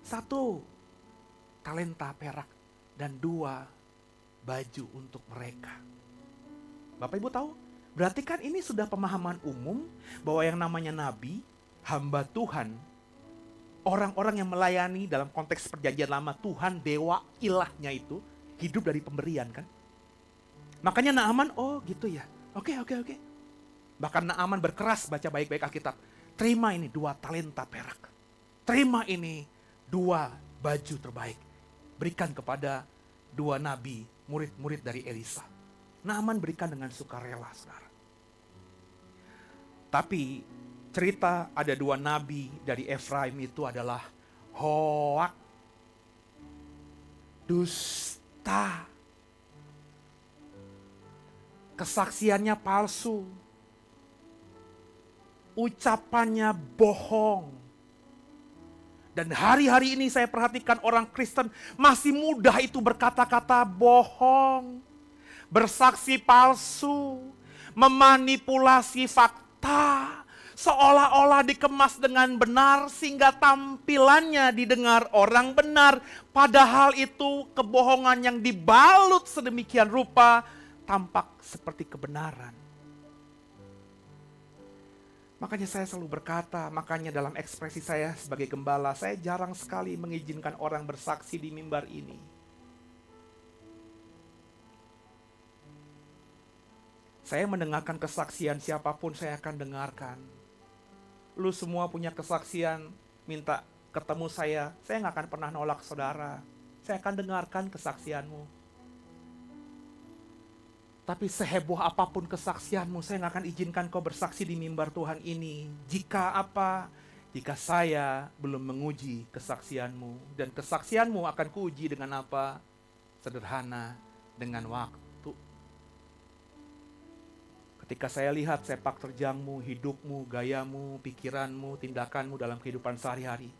C: 1 talenta perak dan 2 baju untuk mereka. Bapak Ibu tahu? Berarti kan ini sudah pemahaman umum bahwa yang namanya nabi, hamba Tuhan, orang-orang yang melayani dalam konteks perjanjian lama, Tuhan, dewa, ilahnya itu hidup dari pemberian kan. Makanya Naaman, oh gitu ya. Oke. Bahkan Naaman berkeras baca baik-baik Alkitab. Terima ini 2 talenta perak. Terima ini 2 baju terbaik. Berikan kepada 2 nabi, murid-murid dari Elisa. Naaman berikan dengan sukarela, saudara. Tapi cerita ada 2 nabi dari Efraim itu adalah hoak, dusta, kesaksiannya palsu, ucapannya bohong. Dan hari-hari ini saya perhatikan orang Kristen masih mudah itu berkata-kata bohong, bersaksi palsu, memanipulasi fakta, seolah-olah dikemas dengan benar sehingga tampilannya didengar orang benar. Padahal itu kebohongan yang dibalut sedemikian rupa tampak seperti kebenaran. Makanya saya selalu berkata, makanya dalam ekspresi saya sebagai gembala, saya jarang sekali mengizinkan orang bersaksi di mimbar ini. Saya mendengarkan kesaksian siapapun saya akan dengarkan. Lu semua punya kesaksian, minta ketemu saya nggak akan pernah nolak saudara. Saya akan dengarkan kesaksianmu. Tapi seheboh apapun kesaksianmu, saya nggak akan izinkan kau bersaksi di mimbar Tuhan ini. Jika apa? Jika saya belum menguji kesaksianmu. Dan kesaksianmu akan kuuji dengan apa? Sederhana, dengan waktu. Ketika saya lihat sepak terjangmu, hidupmu, gayamu, pikiranmu, tindakanmu dalam kehidupan sehari-hari.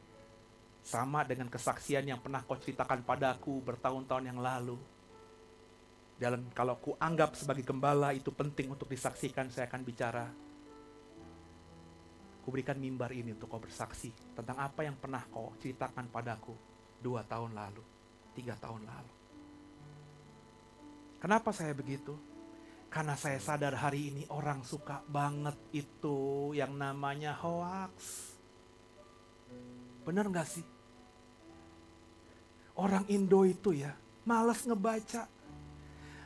C: Sama dengan kesaksian yang pernah kau ceritakan padaku bertahun-tahun yang lalu. Dan kalau ku anggap sebagai gembala itu penting untuk disaksikan, saya akan bicara. Ku berikan mimbar ini untuk kau bersaksi tentang apa yang pernah kau ceritakan padaku 2 tahun lalu, 3 tahun lalu. Kenapa saya begitu? Karena saya sadar hari ini orang suka banget itu yang namanya hoax. Bener gak sih? Orang Indo itu ya, malas ngebaca.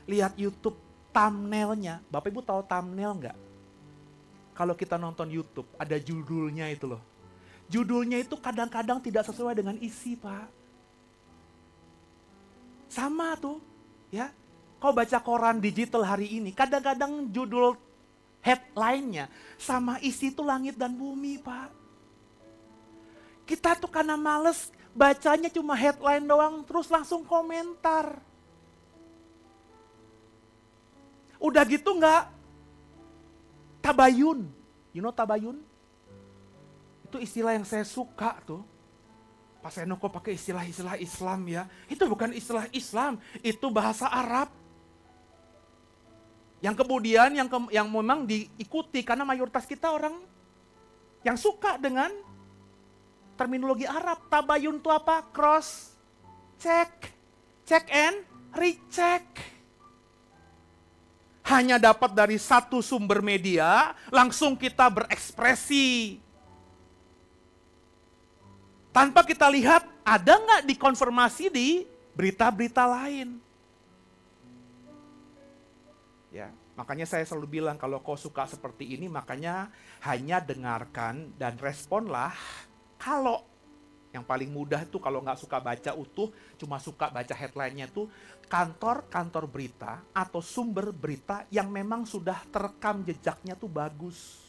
C: Lihat YouTube thumbnailnya. Bapak Ibu tahu thumbnail nggak? Kalau kita nonton YouTube, ada judulnya itu loh. Judulnya itu kadang-kadang tidak sesuai dengan isi, Pak. Sama tuh, ya. Kau baca koran digital hari ini, kadang-kadang judul headline-nya sama isi itu langit dan bumi, Pak. Kita tuh karena males bacanya cuma headline doang, terus langsung komentar. Udah gitu nggak tabayun. You know tabayun? Itu istilah yang saya suka tuh. Pak Seno kok pakai istilah-istilah Islam ya? Itu bukan istilah Islam, itu bahasa Arab. Yang kemudian yang memang diikuti karena mayoritas kita orang yang suka dengan terminologi Arab. Tabayun itu apa? Cross check, check and recheck. Hanya dapat dari satu sumber media, langsung kita berekspresi. Tanpa kita lihat, ada nggak dikonfirmasi di berita-berita lain. Ya, makanya saya selalu bilang kalau kau suka seperti ini, makanya hanya dengarkan dan responlah. Kalau yang paling mudah itu kalau nggak suka baca utuh, cuma suka baca headline-nya itu kantor-kantor berita atau sumber berita yang memang sudah terekam jejaknya tuh bagus.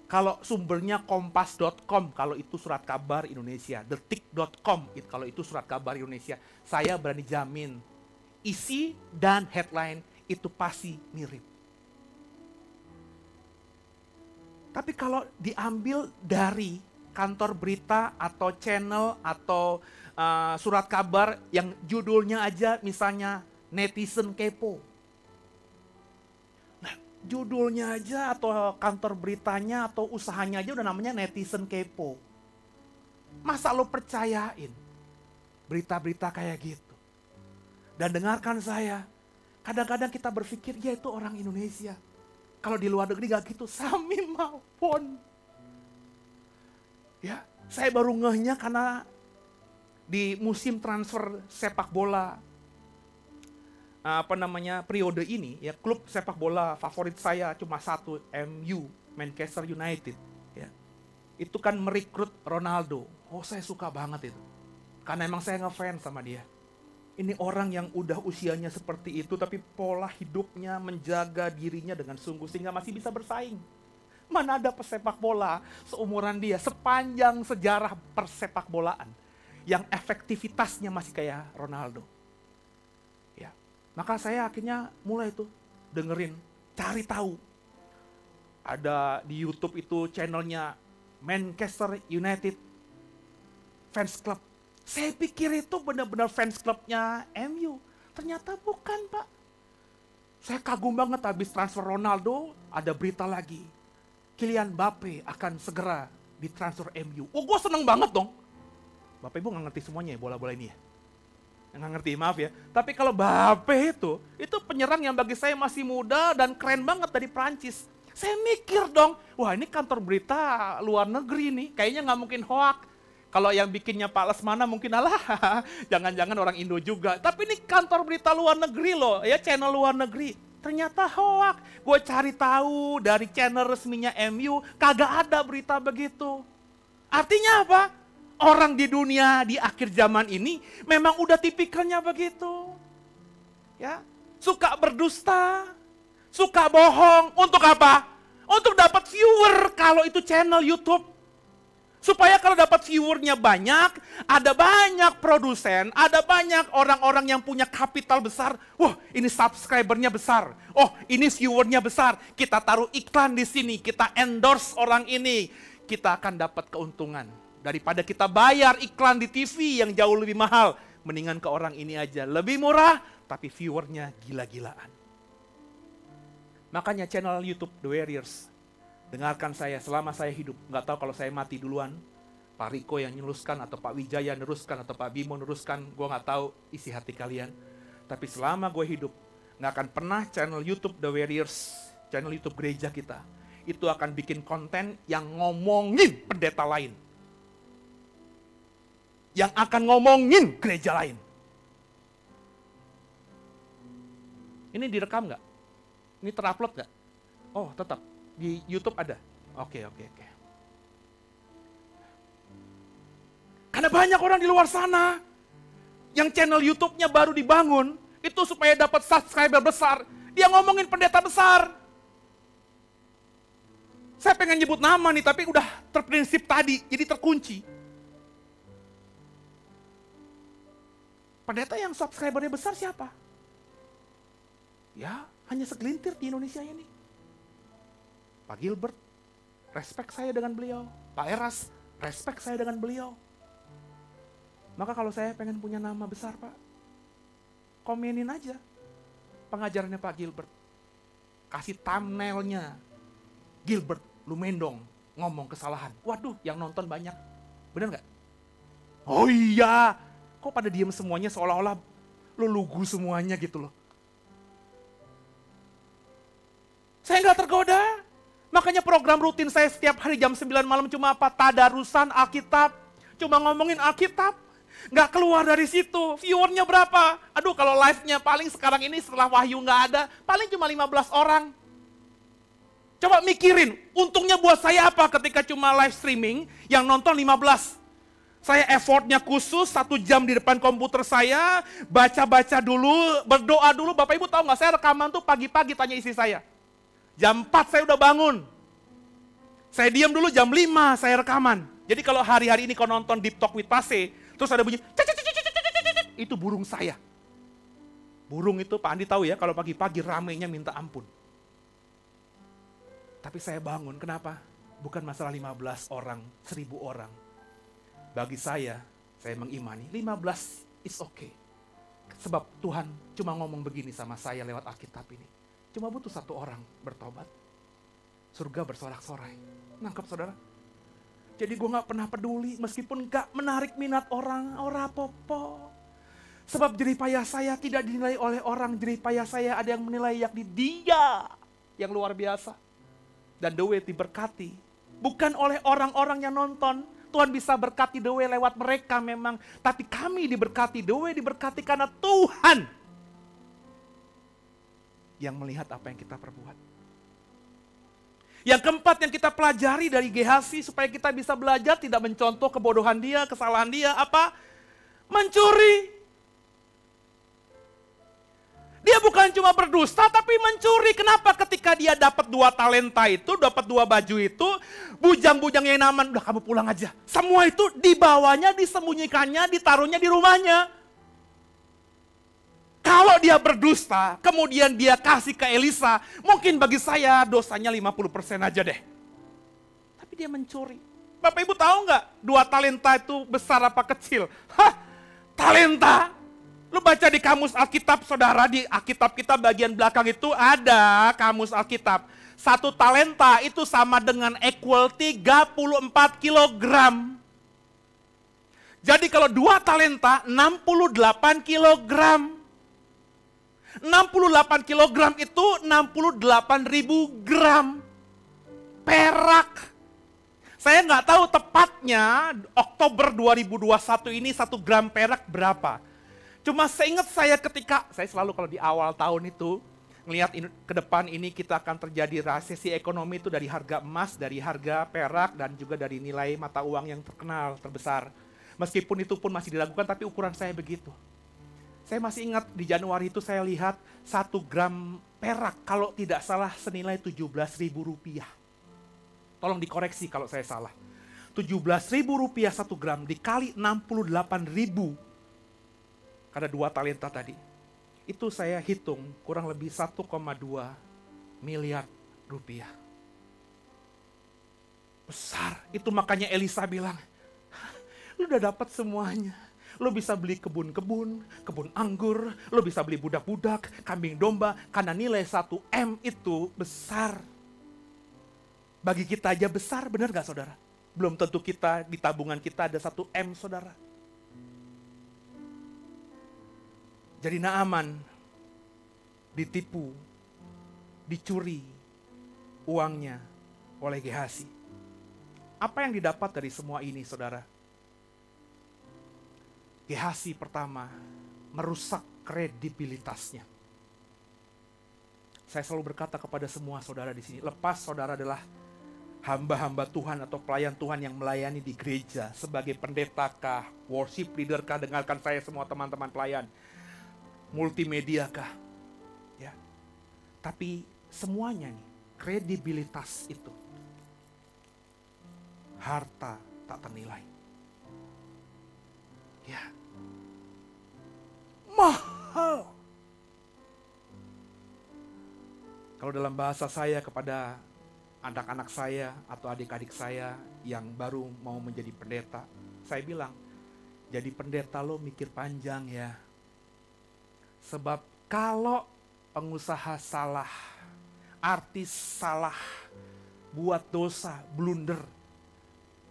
C: Kalau sumbernya kompas.com, kalau itu surat kabar Indonesia, detik.com, kalau itu surat kabar Indonesia, saya berani jamin isi dan headline itu pasti mirip. Tapi kalau diambil dari kantor berita atau channel atau surat kabar yang judulnya aja misalnya netizen kepo. Nah, judulnya aja atau kantor beritanya atau usahanya aja udah namanya netizen kepo. Masa lo percayain berita-berita kayak gitu? Dan dengarkan saya, kadang-kadang kita berpikir ya itu orang Indonesia. Kalau di luar negeri gak gitu, sami maupun. Ya, saya baru ngehnya karena di musim transfer sepak bola periode ini ya, klub sepak bola favorit saya cuma satu, MU, Manchester United ya. Itu kan merekrut Ronaldo. Oh, saya suka banget itu. Karena emang saya ngefans sama dia. Ini orang yang udah usianya seperti itu tapi pola hidupnya menjaga dirinya dengan sungguh sehingga masih bisa bersaing. Mana ada pesepak bola seumuran dia sepanjang sejarah persepak bolaan yang efektivitasnya masih kayak Ronaldo. Ya, maka saya akhirnya mulai tuh dengerin, cari tahu. Ada di YouTube itu channelnya Manchester United Fans Club. Saya pikir itu benar-benar fans klubnya MU. Ternyata bukan, Pak. Saya kagum banget habis transfer Ronaldo, ada berita lagi. Kylian Mbappe akan segera ditransfer MU. Oh, gue seneng banget dong. Bapak Ibu gak ngerti semuanya ya bola-bola ini ya? Nggak ngerti, maaf ya. Tapi kalau Mbappe itu penyerang yang bagi saya masih muda dan keren banget dari Prancis. Saya mikir dong, wah ini kantor berita luar negeri nih, kayaknya nggak mungkin hoax. Kalau yang bikinnya Pak Lesmana mungkin jangan-jangan orang Indo juga. Tapi ini kantor berita luar negeri loh, ya channel luar negeri. Ternyata hoax. Gue cari tahu dari channel resminya MU, kagak ada berita begitu. Artinya apa? Orang di dunia di akhir zaman ini memang udah tipikalnya begitu. Ya, suka berdusta, suka bohong. Untuk apa? Untuk dapat viewer kalau itu channel YouTube. Supaya kalau dapat viewernya banyak, ada banyak produsen, ada banyak orang-orang yang punya kapital besar. Wah, ini subscribernya besar. Oh, ini viewernya besar. Kita taruh iklan di sini, kita endorse orang ini. Kita akan dapat keuntungan. Daripada kita bayar iklan di TV yang jauh lebih mahal. Mendingan ke orang ini aja. Lebih murah, tapi viewernya gila-gilaan. Makanya channel YouTube The Warriors. Dengarkan saya selama saya hidup. Nggak tahu kalau saya mati duluan. Pak Riko yang meneruskan, atau Pak Wijaya meneruskan, atau Pak Bimo meneruskan. Gue nggak tahu isi hati kalian. Tapi selama gue hidup, nggak akan pernah channel YouTube The Warriors, channel YouTube gereja kita, itu akan bikin konten yang ngomongin pendeta lain. Yang akan ngomongin gereja lain. Ini direkam nggak? Ini terupload nggak? Oh, tetap. Di YouTube ada? Oke. Karena banyak orang di luar sana yang channel YouTube-nya baru dibangun, itu supaya dapat subscriber besar. Dia ngomongin pendeta besar. Saya pengen nyebut nama nih, tapi udah terprinsip tadi, jadi terkunci. Pendeta yang subscribernya besar siapa? Ya, hanya segelintir di Indonesia ini. Pak Gilbert, respect saya dengan beliau. Pak Eras, respect saya dengan beliau. Maka kalau saya pengen punya nama besar, Pak, komenin aja pengajarannya Pak Gilbert. Kasih thumbnailnya, Gilbert Lumendong ngomong kesalahan. Waduh, yang nonton banyak. Bener nggak? Oh iya, kok pada diem semuanya seolah-olah lu lugu semuanya gitu loh. Saya nggak tergoda. Makanya program rutin saya setiap hari jam 9 malam cuma apa? Tadarusan Alkitab. Cuma ngomongin Alkitab. Nggak keluar dari situ. Viewernya berapa? Aduh, kalau live-nya paling sekarang ini setelah Wahyu nggak ada, paling cuma 15 orang. Coba mikirin, untungnya buat saya apa ketika cuma live streaming yang nonton 15. Saya effortnya khusus 1 jam di depan komputer saya, baca-baca dulu, berdoa dulu. Bapak Ibu tahu nggak, saya rekaman tuh pagi-pagi tanya istri saya. Jam 4 saya udah bangun. Saya diam dulu jam 5 saya rekaman. Jadi kalau hari-hari ini kau nonton Deep Talk with Pase, terus ada bunyi, itu burung saya. Burung itu Pak Andi tahu ya, kalau pagi-pagi ramenya minta ampun. Tapi saya bangun, kenapa? Bukan masalah 15 orang, 1000 orang. Bagi saya mengimani, 15 is okay. Sebab Tuhan cuma ngomong begini sama saya lewat Alkitab ini. Cuma butuh 1 orang bertobat. Surga bersorak-sorai. Nangkep saudara? Jadi gue gak pernah peduli, meskipun gak menarik minat orang, ora popo. Sebab jeripayah saya tidak dinilai oleh orang, jeripayah saya ada yang menilai, yakni Dia yang luar biasa. Dan The Way diberkati, bukan oleh orang-orang yang nonton. Tuhan bisa berkati The Way lewat mereka memang, tapi kami diberkati, The Way diberkati karena Tuhan yang melihat apa yang kita perbuat. Yang keempat yang kita pelajari dari Gehazi supaya kita bisa belajar tidak mencontoh kebodohan dia, kesalahan dia, apa? Mencuri. Dia bukan cuma berdusta tapi mencuri. Kenapa? Ketika dia dapat 2 talenta itu, dapat 2 baju itu, bujang-bujangnya Naaman, udah kamu pulang aja. Semua itu dibawanya, disembunyikannya, ditaruhnya di rumahnya. Kalau dia berdusta, kemudian dia kasih ke Elisa, mungkin bagi saya dosanya 50% aja deh. Tapi dia mencuri. Bapak Ibu tahu nggak 2 talenta itu besar apa kecil? Hah, talenta. Lu baca di kamus Alkitab, saudara, di Alkitab kita bagian belakang itu ada kamus Alkitab. 1 talenta itu sama dengan equal 34 kilogram. Jadi kalau 2 talenta 68 kilogram. 68 kilogram itu 68.000 gram perak. Saya nggak tahu tepatnya Oktober 2021 ini 1 gram perak berapa. Cuma seingat saya ketika, saya selalu kalau di awal tahun itu, ngelihat ke depan ini kita akan terjadi resesi ekonomi itu dari harga emas, dari harga perak, dan juga dari nilai mata uang yang terkenal, terbesar. Meskipun itu pun masih diragukan, tapi ukuran saya begitu. Saya masih ingat di Januari itu saya lihat 1 gram perak, kalau tidak salah senilai Rp17.000. Tolong dikoreksi kalau saya salah. Rp17.000 1 gram dikali 68.000. Ada 2 talenta tadi. Itu saya hitung kurang lebih 1,2 miliar rupiah. Besar. Itu makanya Elisa bilang, lu udah dapat semuanya. Lu bisa beli kebun-kebun, kebun anggur, lu bisa beli budak-budak, kambing domba, karena nilai 1 M itu besar. Bagi kita aja besar, benar gak saudara? Belum tentu kita, di tabungan kita ada 1 M saudara. Jadi Naaman ditipu, dicuri uangnya oleh Gehazi. Apa yang didapat dari semua ini saudara? Gehazi pertama merusak kredibilitasnya. Saya selalu berkata kepada semua saudara di sini, lepas saudara adalah hamba-hamba Tuhan atau pelayan Tuhan yang melayani di gereja sebagai pendetakah, worship leader-kah, dengarkan saya semua teman-teman pelayan, multimedia kah, ya. Tapi semuanya nih, kredibilitas itu harta tak ternilai. Ya, mahal. Kalau dalam bahasa saya kepada anak-anak saya atau adik-adik saya yang baru mau menjadi pendeta, saya bilang, jadi pendeta lo mikir panjang ya. Sebab kalau pengusaha salah, artis salah, buat dosa, blunder,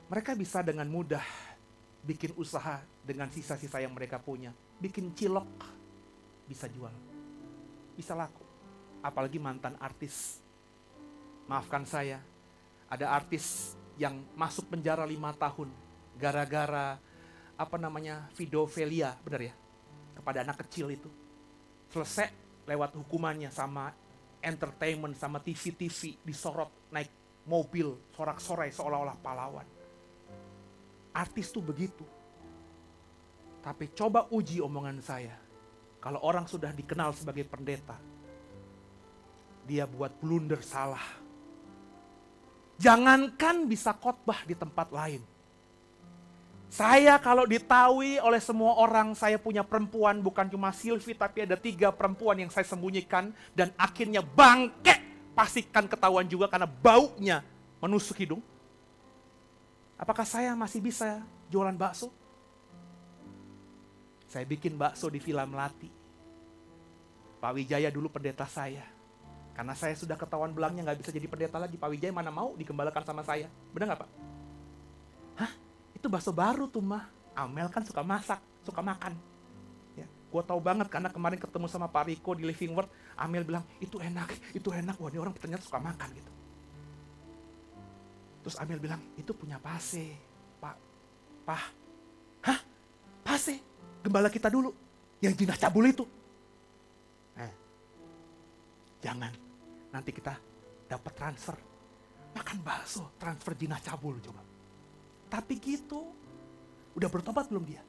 C: mereka bisa dengan mudah bikin usaha dengan sisa-sisa yang mereka punya. Bikin cilok, bisa jual, bisa laku. Apalagi mantan artis. Maafkan saya, ada artis yang masuk penjara 5 tahun gara-gara pedofilia, benar ya? Kepada anak kecil itu. Selesai lewat hukumannya sama entertainment, sama TV-TV, disorot naik mobil, sorak-sorai seolah-olah pahlawan. Artis tuh begitu. Tapi coba uji omongan saya. Kalau orang sudah dikenal sebagai pendeta, dia buat blunder salah. Jangankan bisa khotbah di tempat lain. Saya kalau ditahui oleh semua orang, saya punya perempuan, bukan cuma Sylvie, tapi ada 3 perempuan yang saya sembunyikan. Dan akhirnya bangke, pastikan ketahuan juga karena baunya menusuk hidung. Apakah saya masih bisa jualan bakso? Saya bikin bakso di Villa Melati. Pak Wijaya dulu pendeta saya. Karena saya sudah ketahuan belangnya nggak bisa jadi pendeta lagi. Pak Wijaya mana mau digembalakan sama saya. Benar nggak Pak? Hah? Itu bakso baru tuh mah. Amel kan suka masak, suka makan. Ya, gue tahu banget karena kemarin ketemu sama Pak Riko di Living Word. Amel bilang, itu enak, itu enak. Wah, ini orang ternyata suka makan gitu. Terus Amel bilang, itu punya Pase, Pak. Hah? Pase? Gembala kita dulu. Yang jinah cabul itu. Jangan. Nanti kita dapat transfer. Makan bakso, transfer jinah cabul coba. Tapi gitu. Udah bertobat belum dia?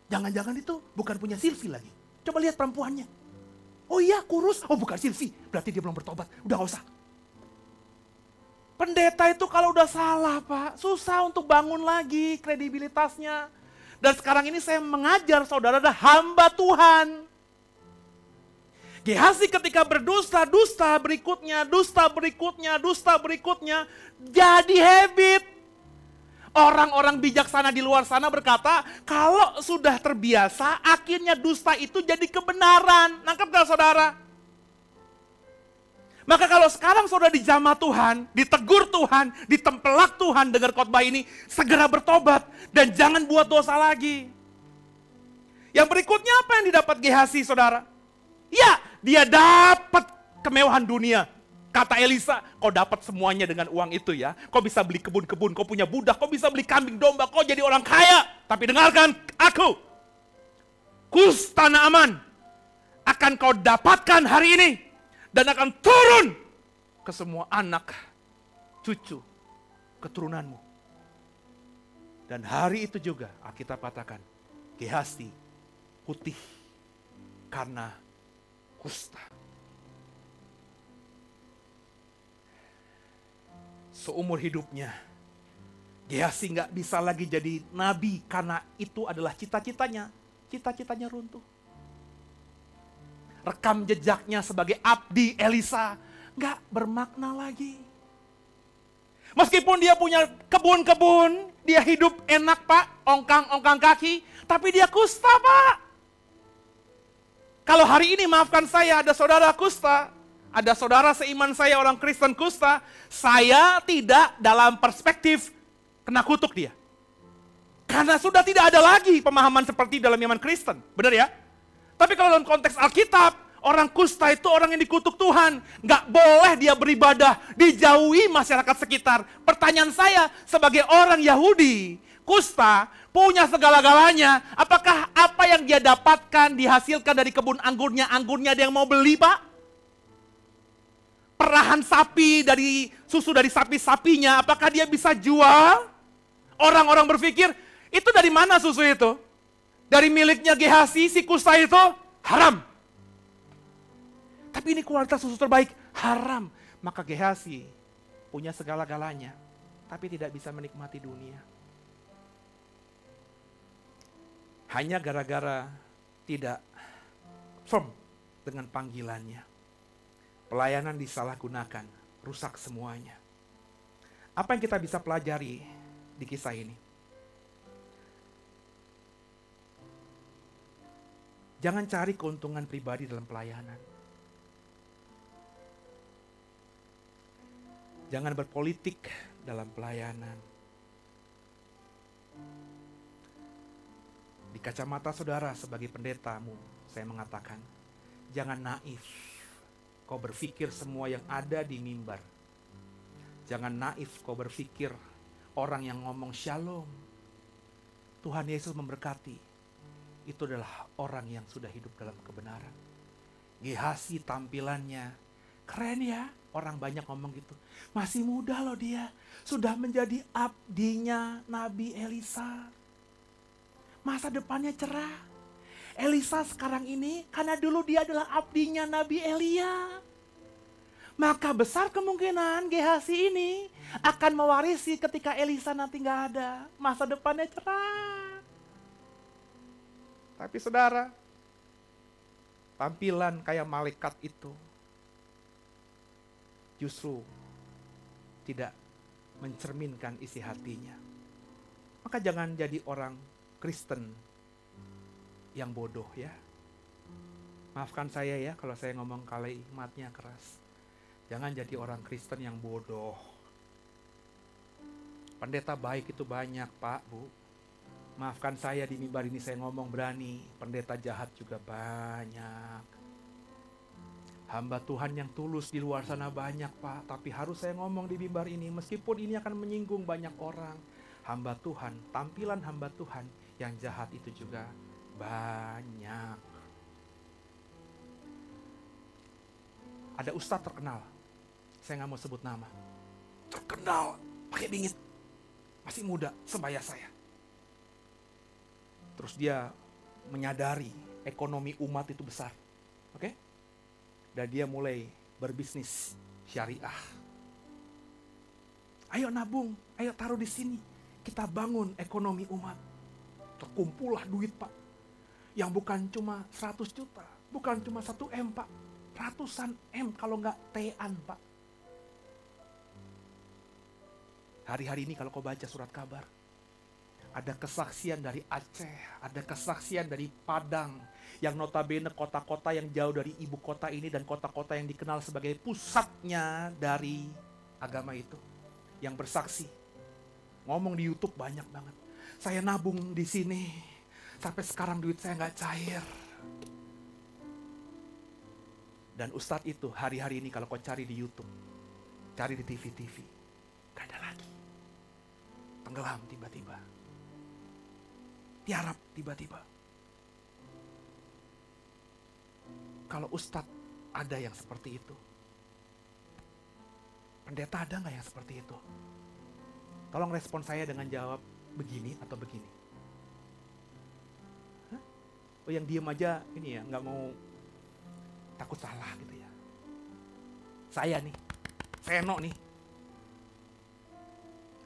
C: Jangan-jangan itu bukan punya Sylvie lagi. Coba lihat perempuannya. Oh iya, kurus. Oh bukan Sylvie. Berarti dia belum bertobat. Udah gak usah. Pendeta itu kalau udah salah Pak, susah untuk bangun lagi kredibilitasnya. Dan sekarang ini saya mengajar saudara adalah hamba Tuhan. Gehazi ketika berdusta, dusta berikutnya, jadi habit. Orang-orang bijaksana di luar sana berkata, kalau sudah terbiasa, akhirnya dusta itu jadi kebenaran. Nangkep gak saudara? Maka kalau sekarang saudara dijamah Tuhan, ditegur Tuhan, ditempelak Tuhan dengar khotbah ini, segera bertobat dan jangan buat dosa lagi. Yang berikutnya apa yang didapat Gehazi saudara? Ya, dia dapat kemewahan dunia. Kata Elisa, kau dapat semuanya dengan uang itu ya. Kau bisa beli kebun-kebun, kau punya budak, kau bisa beli kambing domba, kau jadi orang kaya. Tapi dengarkan aku, kus tanah aman akan kau dapatkan hari ini. Dan akan turun ke semua anak, cucu, keturunanmu. Dan hari itu juga Alkitab katakan, Gehazi putih karena kusta. Seumur hidupnya, Gehazi nggak bisa lagi jadi nabi karena itu adalah cita-citanya. Cita-citanya runtuh. Rekam jejaknya sebagai abdi Elisa nggak bermakna lagi. Meskipun dia punya kebun-kebun, dia hidup enak Pak, ongkang-ongkang kaki, tapi dia kusta Pak. Kalau hari ini maafkan saya ada saudara kusta, ada saudara seiman saya orang Kristen kusta, saya tidak dalam perspektif kena kutuk dia. Karena sudah tidak ada lagi pemahaman seperti dalam iman Kristen, benar ya? Tapi kalau dalam konteks Alkitab, orang kusta itu orang yang dikutuk Tuhan. Nggak boleh dia beribadah, dijauhi masyarakat sekitar. Pertanyaan saya sebagai orang Yahudi, kusta, punya segala-galanya. Apakah apa yang dia dapatkan dihasilkan dari kebun anggurnya ada yang mau beli Pak? Perahan sapi dari susu dari sapi-sapinya, apakah dia bisa jual? Orang-orang berpikir, itu dari mana susu itu? Dari miliknya Gehazi, si kusta itu haram. Tapi ini kualitas susu terbaik, haram. Maka Gehazi punya segala-galanya. tapi tidak bisa menikmati dunia. Hanya gara-gara tidak firm dengan panggilannya. Pelayanan disalahgunakan, rusak semuanya. Apa yang kita bisa pelajari di kisah ini? Jangan cari keuntungan pribadi dalam pelayanan. Jangan berpolitik dalam pelayanan. Di kacamata saudara sebagai pendetamu, saya mengatakan, jangan naif. Kau berpikir semua yang ada di mimbar. Jangan naif kau berpikir orang yang ngomong shalom, Tuhan Yesus memberkati, itu adalah orang yang sudah hidup dalam kebenaran. Gehazi tampilannya keren ya, orang banyak ngomong gitu. Masih muda loh dia, sudah menjadi abdinya Nabi Elisa. Masa depannya cerah. Elisa sekarang ini, karena dulu dia adalah abdinya Nabi Elia. Maka besar kemungkinan Gehazi ini akan mewarisi ketika Elisa nanti nggak ada. Masa depannya cerah. Tapi saudara, tampilan kayak malaikat itu justru tidak mencerminkan isi hatinya. Maka jangan jadi orang Kristen yang bodoh ya. Maafkan saya ya kalau saya ngomong kalimatnya keras. Jangan jadi orang Kristen yang bodoh. Pendeta baik itu banyak Pak, Bu. Maafkan saya di mimbar ini saya ngomong berani. Pendeta jahat juga banyak. Hamba Tuhan yang tulus di luar sana banyak Pak. Tapi harus saya ngomong di mimbar ini. Meskipun ini akan menyinggung banyak orang. Hamba Tuhan, tampilan hamba Tuhan yang jahat itu juga banyak. Ada ustadz terkenal, saya nggak mau sebut nama. Terkenal, pakai bingit, masih muda, sebaya saya. Terus dia menyadari ekonomi umat itu besar, oke? Dan dia mulai berbisnis syariah. Ayo nabung, ayo taruh di sini, kita bangun ekonomi umat. Terkumpullah duit Pak. Yang bukan cuma 100 juta, bukan cuma 1 M Pak, ratusan M kalau nggak T-an Pak. Hari-hari ini kalau kau baca surat kabar, ada kesaksian dari Aceh, ada kesaksian dari Padang, yang notabene kota-kota yang jauh dari ibu kota ini dan kota-kota yang dikenal sebagai pusatnya dari agama itu, yang bersaksi, ngomong di YouTube banyak banget. Saya nabung di sini, sampai sekarang duit saya nggak cair. Dan ustadz itu hari-hari ini kalau kau cari di YouTube, cari di TV-TV, gak ada lagi. Tenggelam tiba-tiba. Tiarap tiba-tiba. Kalau ustadz ada yang seperti itu, pendeta ada nggak yang seperti itu? Tolong respon saya dengan jawab begini atau begini. Hah? Oh yang diem aja ini ya, nggak mau takut salah gitu ya. Saya nih, Seno nih,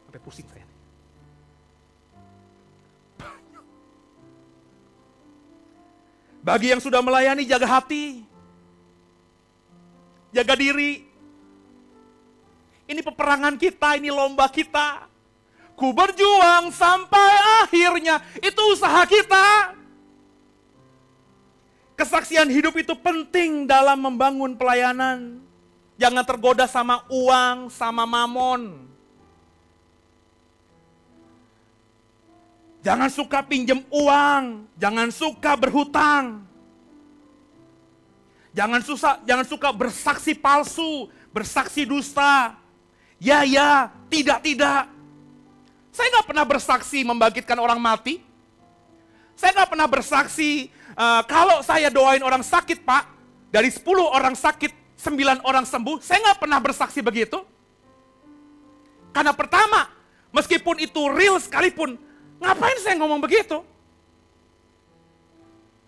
C: sampai pusing saya nih. Bagi yang sudah melayani, jaga hati, jaga diri. Ini peperangan kita, ini lomba kita. Ku berjuang sampai akhirnya, itu usaha kita. Kesaksian hidup itu penting dalam membangun pelayanan. Jangan tergoda sama uang, sama mamon. Jangan suka pinjem uang, jangan suka berhutang. Jangan suka bersaksi palsu, bersaksi dusta. Ya, tidak. Saya nggak pernah bersaksi membangkitkan orang mati. Saya nggak pernah bersaksi kalau saya doain orang sakit Pak, dari 10 orang sakit, 9 orang sembuh. Saya nggak pernah bersaksi begitu. Karena pertama, meskipun itu real sekalipun, ngapain saya ngomong begitu?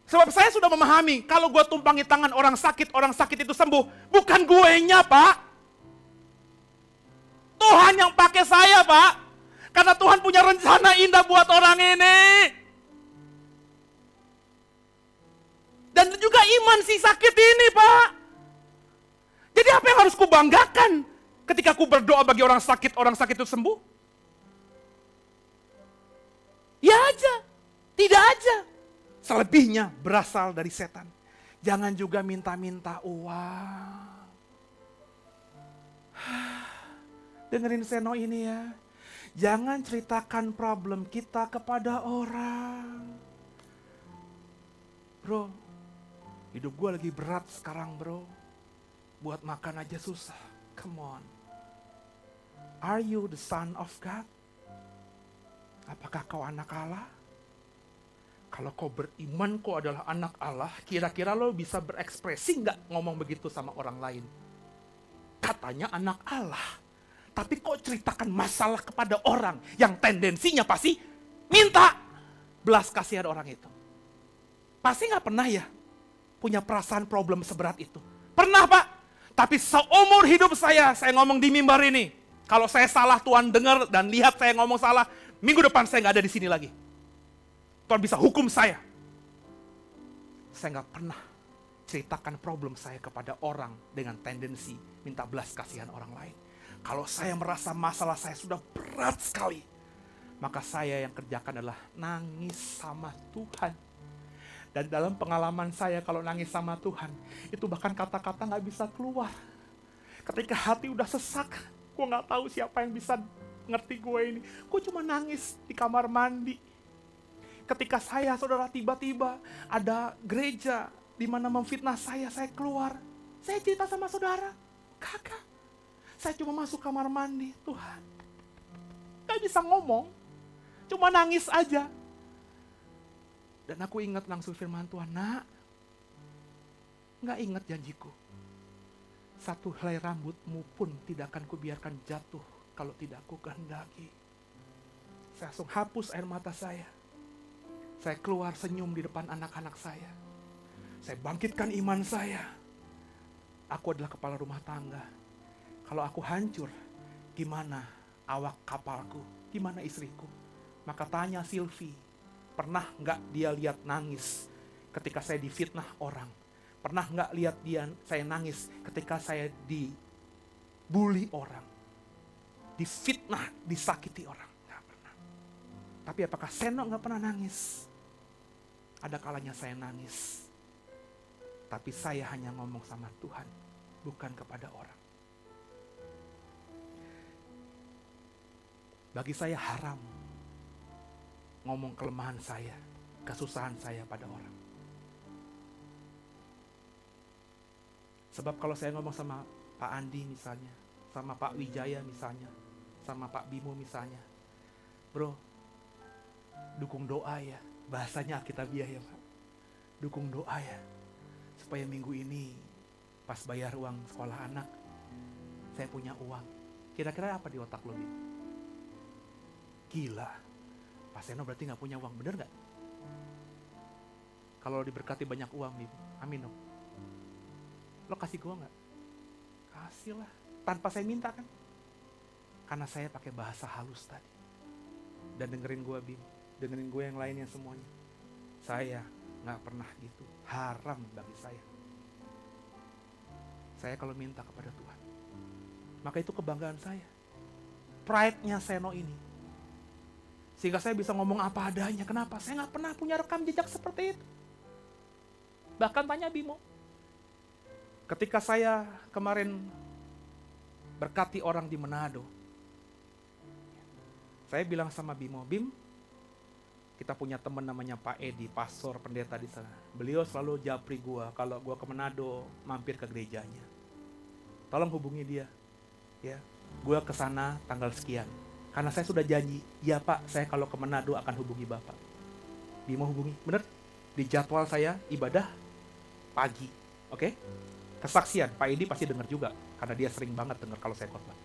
C: Sebab saya sudah memahami, kalau gue tumpangi tangan orang sakit itu sembuh. Bukan guenya Pak. Tuhan yang pakai saya, Pak. Karena Tuhan punya rencana indah buat orang ini. Dan juga iman si sakit ini, Pak. Jadi apa yang harus kubanggakan ketika ku berdoa bagi orang sakit itu sembuh? Ya aja, tidak aja. Selebihnya berasal dari setan. Jangan juga minta-minta uang. Dengerin Seno ini ya. Jangan ceritakan problem kita kepada orang. Bro, hidup gue lagi berat sekarang bro. Buat makan aja susah. Come on. Are you the son of God? Apakah kau anak Allah? Kalau kau beriman kau adalah anak Allah, kira-kira lo bisa berekspresi nggak ngomong begitu sama orang lain? Katanya anak Allah. Tapi kok ceritakan masalah kepada orang yang tendensinya pasti minta belas kasihan orang itu. Pasti nggak pernah ya punya perasaan problem seberat itu. Pernah Pak, tapi seumur hidup saya ngomong di mimbar ini. Kalau saya salah Tuhan dengar dan lihat saya ngomong salah, minggu depan saya nggak ada di sini lagi. Tuhan bisa hukum saya. Saya nggak pernah ceritakan problem saya kepada orang dengan tendensi minta belas kasihan orang lain. Kalau saya merasa masalah saya sudah berat sekali, maka saya yang kerjakan adalah nangis sama Tuhan. Dan dalam pengalaman saya kalau nangis sama Tuhan, itu bahkan kata-kata gak bisa keluar. Ketika hati udah sesak, gue gak tahu siapa yang bisa ngerti gue ini. Gue cuma nangis di kamar mandi. Ketika saya, saudara, tiba-tiba ada gereja di mana memfitnah saya keluar. Saya cerita sama saudara, kakak. Saya cuma masuk kamar mandi, Tuhan. Gak bisa ngomong, cuma nangis aja. Dan aku ingat langsung firman Tuhan, nak, gak ingat janjiku. Satu helai rambutmu pun tidak akan kubiarkan jatuh kalau tidak ku kehendaki. Saya langsung hapus air mata saya. Saya keluar senyum di depan anak-anak saya. Saya bangkitkan iman saya. Aku adalah kepala rumah tangga. Kalau aku hancur, gimana awak kapalku? Gimana istriku? Maka tanya Silvi, pernah nggak dia lihat nangis ketika saya difitnah orang? Pernah nggak lihat saya nangis ketika saya dibully orang? Difitnah, disakiti orang? Nggak pernah. Tapi apakah Seno nggak pernah nangis? Ada kalanya saya nangis. Tapi saya hanya ngomong sama Tuhan, bukan kepada orang. Bagi saya haram ngomong kelemahan saya, kesusahan saya pada orang. Sebab kalau saya ngomong sama Pak Andi misalnya, sama Pak Wijaya misalnya, sama Pak Bimo misalnya, bro, dukung doa ya, bahasanya Alkitabiah ya Pak, dukung doa ya, supaya minggu ini pas bayar uang sekolah anak, saya punya uang. Kira-kira apa di otak lo, Bim? Gila, Pak Seno berarti gak punya uang, bener gak? Kalau diberkati banyak uang, Bim, amin dong. Lo kasih gue gak? Kasih lah, tanpa saya minta kan? Karena saya pakai bahasa halus tadi. Dan dengerin gue, Bim, dengerin gue yang lainnya semuanya. Saya gak pernah gitu, haram bagi saya. Saya kalau minta kepada Tuhan, maka itu kebanggaan saya. Pride-nya Seno ini. Sehingga saya bisa ngomong apa adanya. Kenapa? Saya gak pernah punya rekam jejak seperti itu. Bahkan tanya Bimo. Ketika saya kemarin berkati orang di Manado, saya bilang sama Bimo, Bim, kita punya teman namanya Pak Edi, pastor pendeta di sana. Beliau selalu japri gua kalau gua ke Manado mampir ke gerejanya. Tolong hubungi dia. Ya, gua ke sana tanggal sekian. Karena saya sudah janji, ya Pak, saya kalau ke Manado akan hubungi Bapak. Bimo hubungi, bener? Di jadwal saya ibadah pagi, oke? Kesaksian, Pak Edi pasti dengar juga, karena dia sering banget dengar kalau saya khotbah.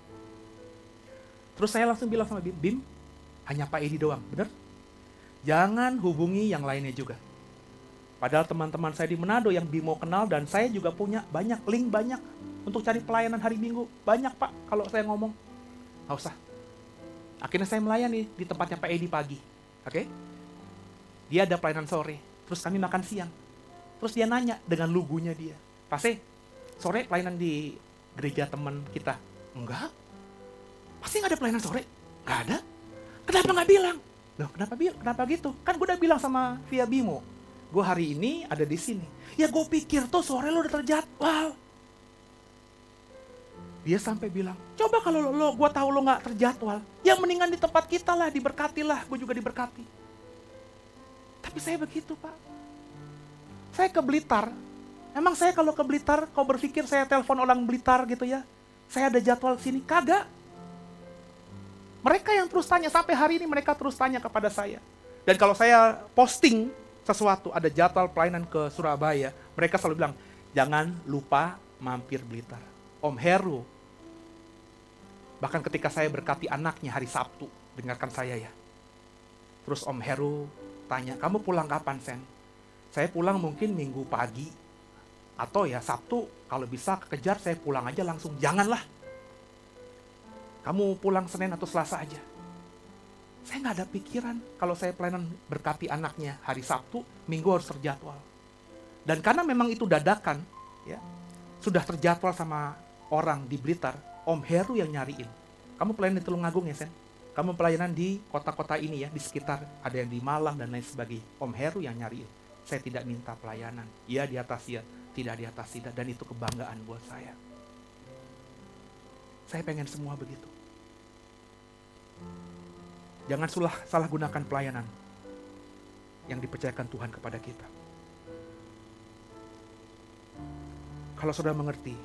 C: Terus saya langsung bilang sama Bim, Bim, hanya Pak Edi doang, bener? Jangan hubungi yang lainnya juga. Padahal teman-teman saya di Manado yang Bimo kenal, dan saya juga punya banyak link banyak untuk cari pelayanan hari Minggu. Banyak Pak, kalau saya ngomong. nggak usah. Akhirnya saya melayani di tempatnya Pak Edi pagi. Oke? Dia ada pelayanan sore, terus kami makan siang. Terus dia nanya dengan lugunya dia, "Pase, sore pelayanan di gereja teman kita?" "Enggak." "Pasti nggak ada pelayanan sore?" "Nggak ada." "Kenapa nggak bilang?" "Loh, kenapa gitu? Kan gue udah bilang sama via Bimo, gue hari ini ada di sini." "Ya gue pikir tuh sore lo udah terjadwal." Dia sampai bilang, "Coba kalau gue tahu lo nggak terjadwal, ya mendingan di tempat kita lah, diberkati lah, gue juga diberkati." Tapi saya begitu, Pak. Saya ke Blitar. Emang saya kalau ke Blitar, kau berpikir saya telepon orang Blitar gitu ya? Saya ada jadwal sini? Kagak. Mereka yang terus tanya, sampai hari ini mereka terus tanya kepada saya. Dan kalau saya posting sesuatu, ada jadwal pelayanan ke Surabaya, mereka selalu bilang, "Jangan lupa mampir Blitar." Om Heru, bahkan ketika saya berkati anaknya hari Sabtu, dengarkan saya ya. Terus Om Heru tanya, "Kamu pulang kapan, Sen?" "Saya pulang mungkin Minggu pagi. Atau ya Sabtu, kalau bisa kekejar saya pulang aja langsung." "Janganlah. Kamu pulang Senin atau Selasa aja." Saya nggak ada pikiran kalau saya pelayanan berkati anaknya hari Sabtu, Minggu harus terjadwal. Dan karena memang itu dadakan, ya, sudah terjadwal sama orang di Blitar, Om Heru yang nyariin. "Kamu pelayanan di Tulungagung ya, Sen? Kamu pelayanan di kota-kota ini ya, di sekitar, ada yang di Malang dan lain sebagainya." Om Heru yang nyariin. Saya tidak minta pelayanan. Iya di atas ya, tidak di atas tidak. Dan itu kebanggaan buat saya. Saya pengen semua begitu. Jangan salah gunakan pelayanan yang dipercayakan Tuhan kepada kita. Kalau saudara mengerti,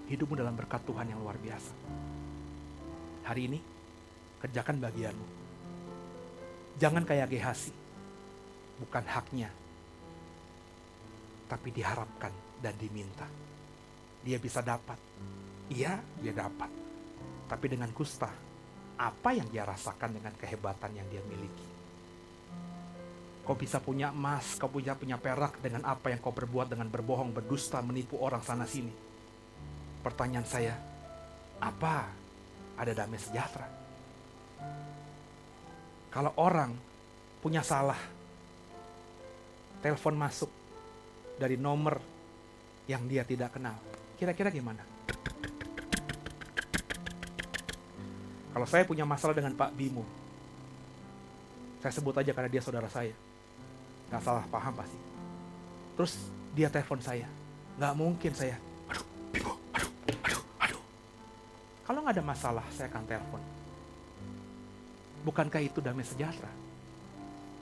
C: hidupmu dalam berkat Tuhan yang luar biasa. Hari ini, kerjakan bagianmu. Jangan kayak Gehasi. Bukan haknya, tapi diharapkan dan diminta. Dia bisa dapat. Iya, dia dapat. Tapi dengan kusta, apa yang dia rasakan dengan kehebatan yang dia miliki? Kau bisa punya emas, kau punya perak dengan apa yang kau berbuat dengan berbohong, berdusta, menipu orang sana sini. Pertanyaan saya, apa ada damai sejahtera? Kalau orang punya salah, telepon masuk dari nomor yang dia tidak kenal, kira-kira gimana? Kalau saya punya masalah dengan Pak Bimo, saya sebut aja karena dia saudara saya, nggak salah paham pasti. Terus dia telepon saya, nggak mungkin saya, "Aduh, Bimo, aduh. Kalau nggak ada masalah, saya akan telepon. Bukankah itu damai sejahtera?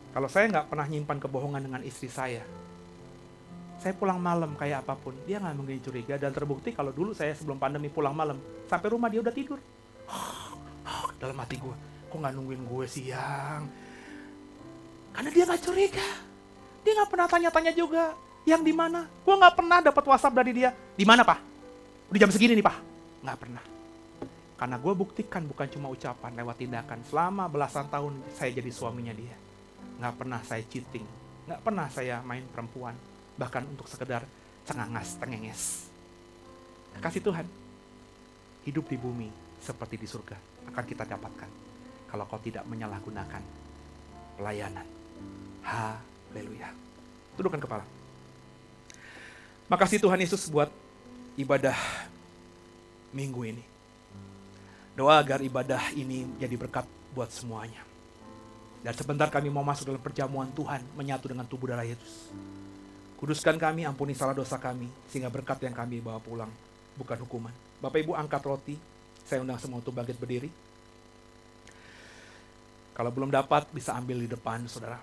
C: Kalau saya nggak pernah nyimpan kebohongan dengan istri saya pulang malam kayak apapun, dia nggak mungkin curiga. Dan terbukti kalau dulu saya sebelum pandemi pulang malam, sampai rumah dia udah tidur. Dalam hati gue, kok nggak nungguin gue siang? Karena dia nggak curiga. Dia nggak pernah tanya-tanya juga, yang di mana? Gue nggak pernah dapat WhatsApp dari dia. "Di mana, Pak? Udah jam segini nih, Pak." Nggak pernah. Karena gue buktikan bukan cuma ucapan, lewat tindakan. Selama belasan tahun saya jadi suaminya dia. Nggak pernah saya cheating. Nggak pernah saya main perempuan. Bahkan untuk sekedar cengangas, tengenges. Kasih Tuhan, hidup di bumi seperti di surga akan kita dapatkan kalau kau tidak menyalahgunakan pelayanan. Haleluya. Tundukkan kepala. Makasih Tuhan Yesus buat ibadah minggu ini. Doa agar ibadah ini jadi berkat buat semuanya. Dan sebentar kami mau masuk dalam perjamuan Tuhan, menyatu dengan tubuh darah Yesus. Kuduskan kami, ampuni salah dosa kami, sehingga berkat yang kami bawa pulang bukan hukuman. Bapak Ibu angkat roti, saya undang semua untuk bangkit berdiri. Kalau belum dapat, bisa ambil di depan saudara.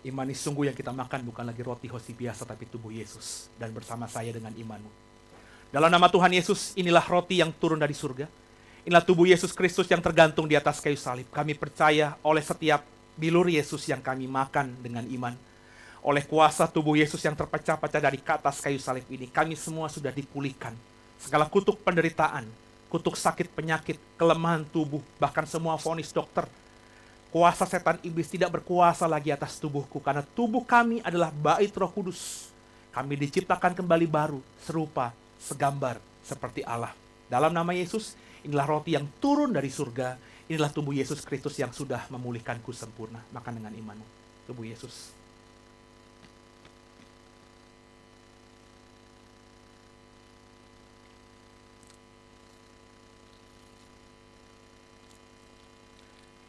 C: Imani sungguh yang kita makan bukan lagi roti hosi biasa, tapi tubuh Yesus. Dan bersama saya dengan imanmu. Dalam nama Tuhan Yesus, inilah roti yang turun dari surga. Inilah tubuh Yesus Kristus yang tergantung di atas kayu salib. Kami percaya oleh setiap bilur Yesus yang kami makan dengan iman. Oleh kuasa tubuh Yesus yang terpecah-pecah dari ke atas kayu salib ini, kami semua sudah dipulihkan. Segala kutuk penderitaan, kutuk sakit penyakit, kelemahan tubuh, bahkan semua vonis dokter, kuasa setan iblis tidak berkuasa lagi atas tubuhku. Karena tubuh kami adalah bait Roh Kudus. Kami diciptakan kembali baru, serupa, segambar, seperti Allah. Dalam nama Yesus, Inilah roti yang turun dari surga. Inilah tubuh Yesus Kristus yang sudah memulihkanku sempurna. Makan dengan imanmu. Tubuh Yesus.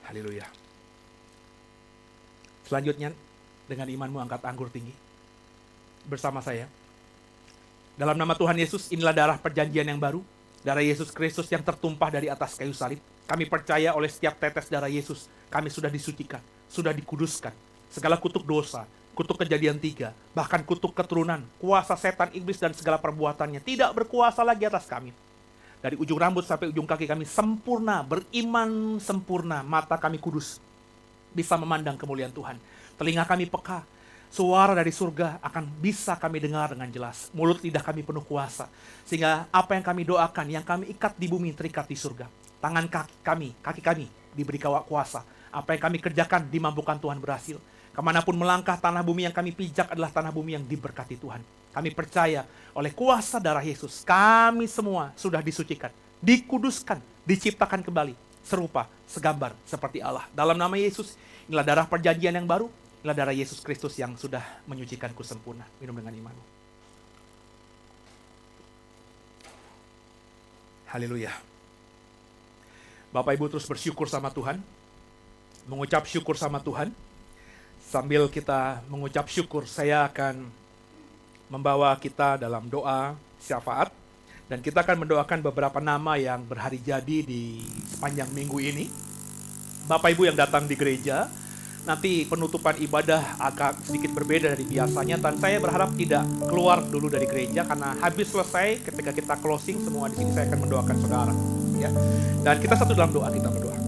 C: Haleluya. Selanjutnya, dengan imanmu angkat anggur tinggi. Bersama saya. Dalam nama Tuhan Yesus, inilah darah perjanjian yang baru. Darah Yesus Kristus yang tertumpah dari atas kayu salib. Kami percaya oleh setiap tetes darah Yesus, kami sudah disucikan, sudah dikuduskan. Segala kutuk dosa, kutuk Kejadian 3, bahkan kutuk keturunan, kuasa setan, iblis, dan segala perbuatannya tidak berkuasa lagi atas kami. Dari ujung rambut sampai ujung kaki kami sempurna, beriman sempurna, mata kami kudus, bisa memandang kemuliaan Tuhan. Telinga kami peka, suara dari surga akan bisa kami dengar dengan jelas. Mulut lidah kami penuh kuasa, sehingga apa yang kami doakan, yang kami ikat di bumi terikat di surga. Tangan kaki kami diberi kuasa. Apa yang kami kerjakan dimampukan Tuhan berhasil. Kemanapun melangkah, tanah bumi yang kami pijak adalah tanah bumi yang diberkati Tuhan. Kami percaya oleh kuasa darah Yesus, kami semua sudah disucikan, dikuduskan, diciptakan kembali, serupa, segambar seperti Allah. Dalam nama Yesus, inilah darah perjanjian yang baru, inilah darah Yesus Kristus yang sudah menyucikanku sempurna. Minum dengan imanmu. Haleluya. Bapak Ibu terus bersyukur sama Tuhan, mengucap syukur sama Tuhan. Sambil kita mengucap syukur, saya akan membawa kita dalam doa syafaat. Dan kita akan mendoakan beberapa nama yang berhari jadi di sepanjang minggu ini. Bapak Ibu yang datang di gereja, nanti penutupan ibadah agak sedikit berbeda dari biasanya. Dan saya berharap tidak keluar dulu dari gereja, karena habis selesai ketika kita closing semua di sini saya akan mendoakan saudara. Ya. Dan kita satu dalam doa, kita berdoa.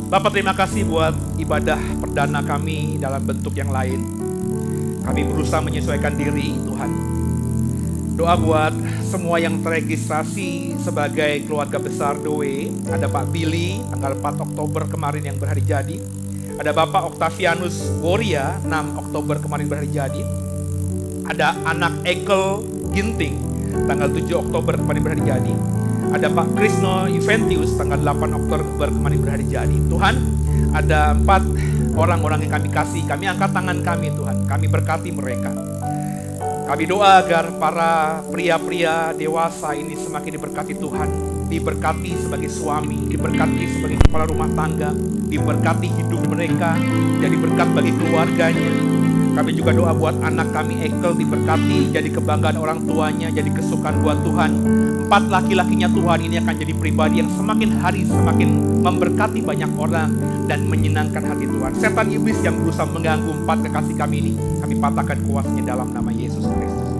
C: Bapak, terima kasih buat ibadah perdana kami dalam bentuk yang lain. Kami berusaha menyesuaikan diri, Tuhan. Doa buat semua yang terregistrasi sebagai keluarga besar Doe. Ada Pak Billy, tanggal 4 Oktober kemarin yang berhari jadi. Ada Bapak Octavianus Boria, 6 Oktober kemarin berhari jadi. Ada anak Ekel Ginting, tanggal 7 Oktober kemarin berhari jadi. Ada Pak Krisno Eventius, tanggal 8 Oktober kemarin berhari jadi. Tuhan, ada 4 orang-orang yang kami kasih. Kami angkat tangan kami, Tuhan. Kami berkati mereka. Kami doa agar para pria-pria dewasa ini semakin diberkati Tuhan. Diberkati sebagai suami, diberkati sebagai kepala rumah tangga, diberkati hidup mereka, jadi berkat bagi keluarganya. Kami juga doa buat anak kami Ekel, diberkati, jadi kebanggaan orang tuanya, jadi kesukaan buat Tuhan. 4 laki-lakinya Tuhan ini akan jadi pribadi yang semakin hari semakin memberkati banyak orang dan menyenangkan hati Tuhan. Setan iblis yang berusaha mengganggu 4 kekasih kami ini, kami patahkan kuasanya dalam nama Yesus Kristus.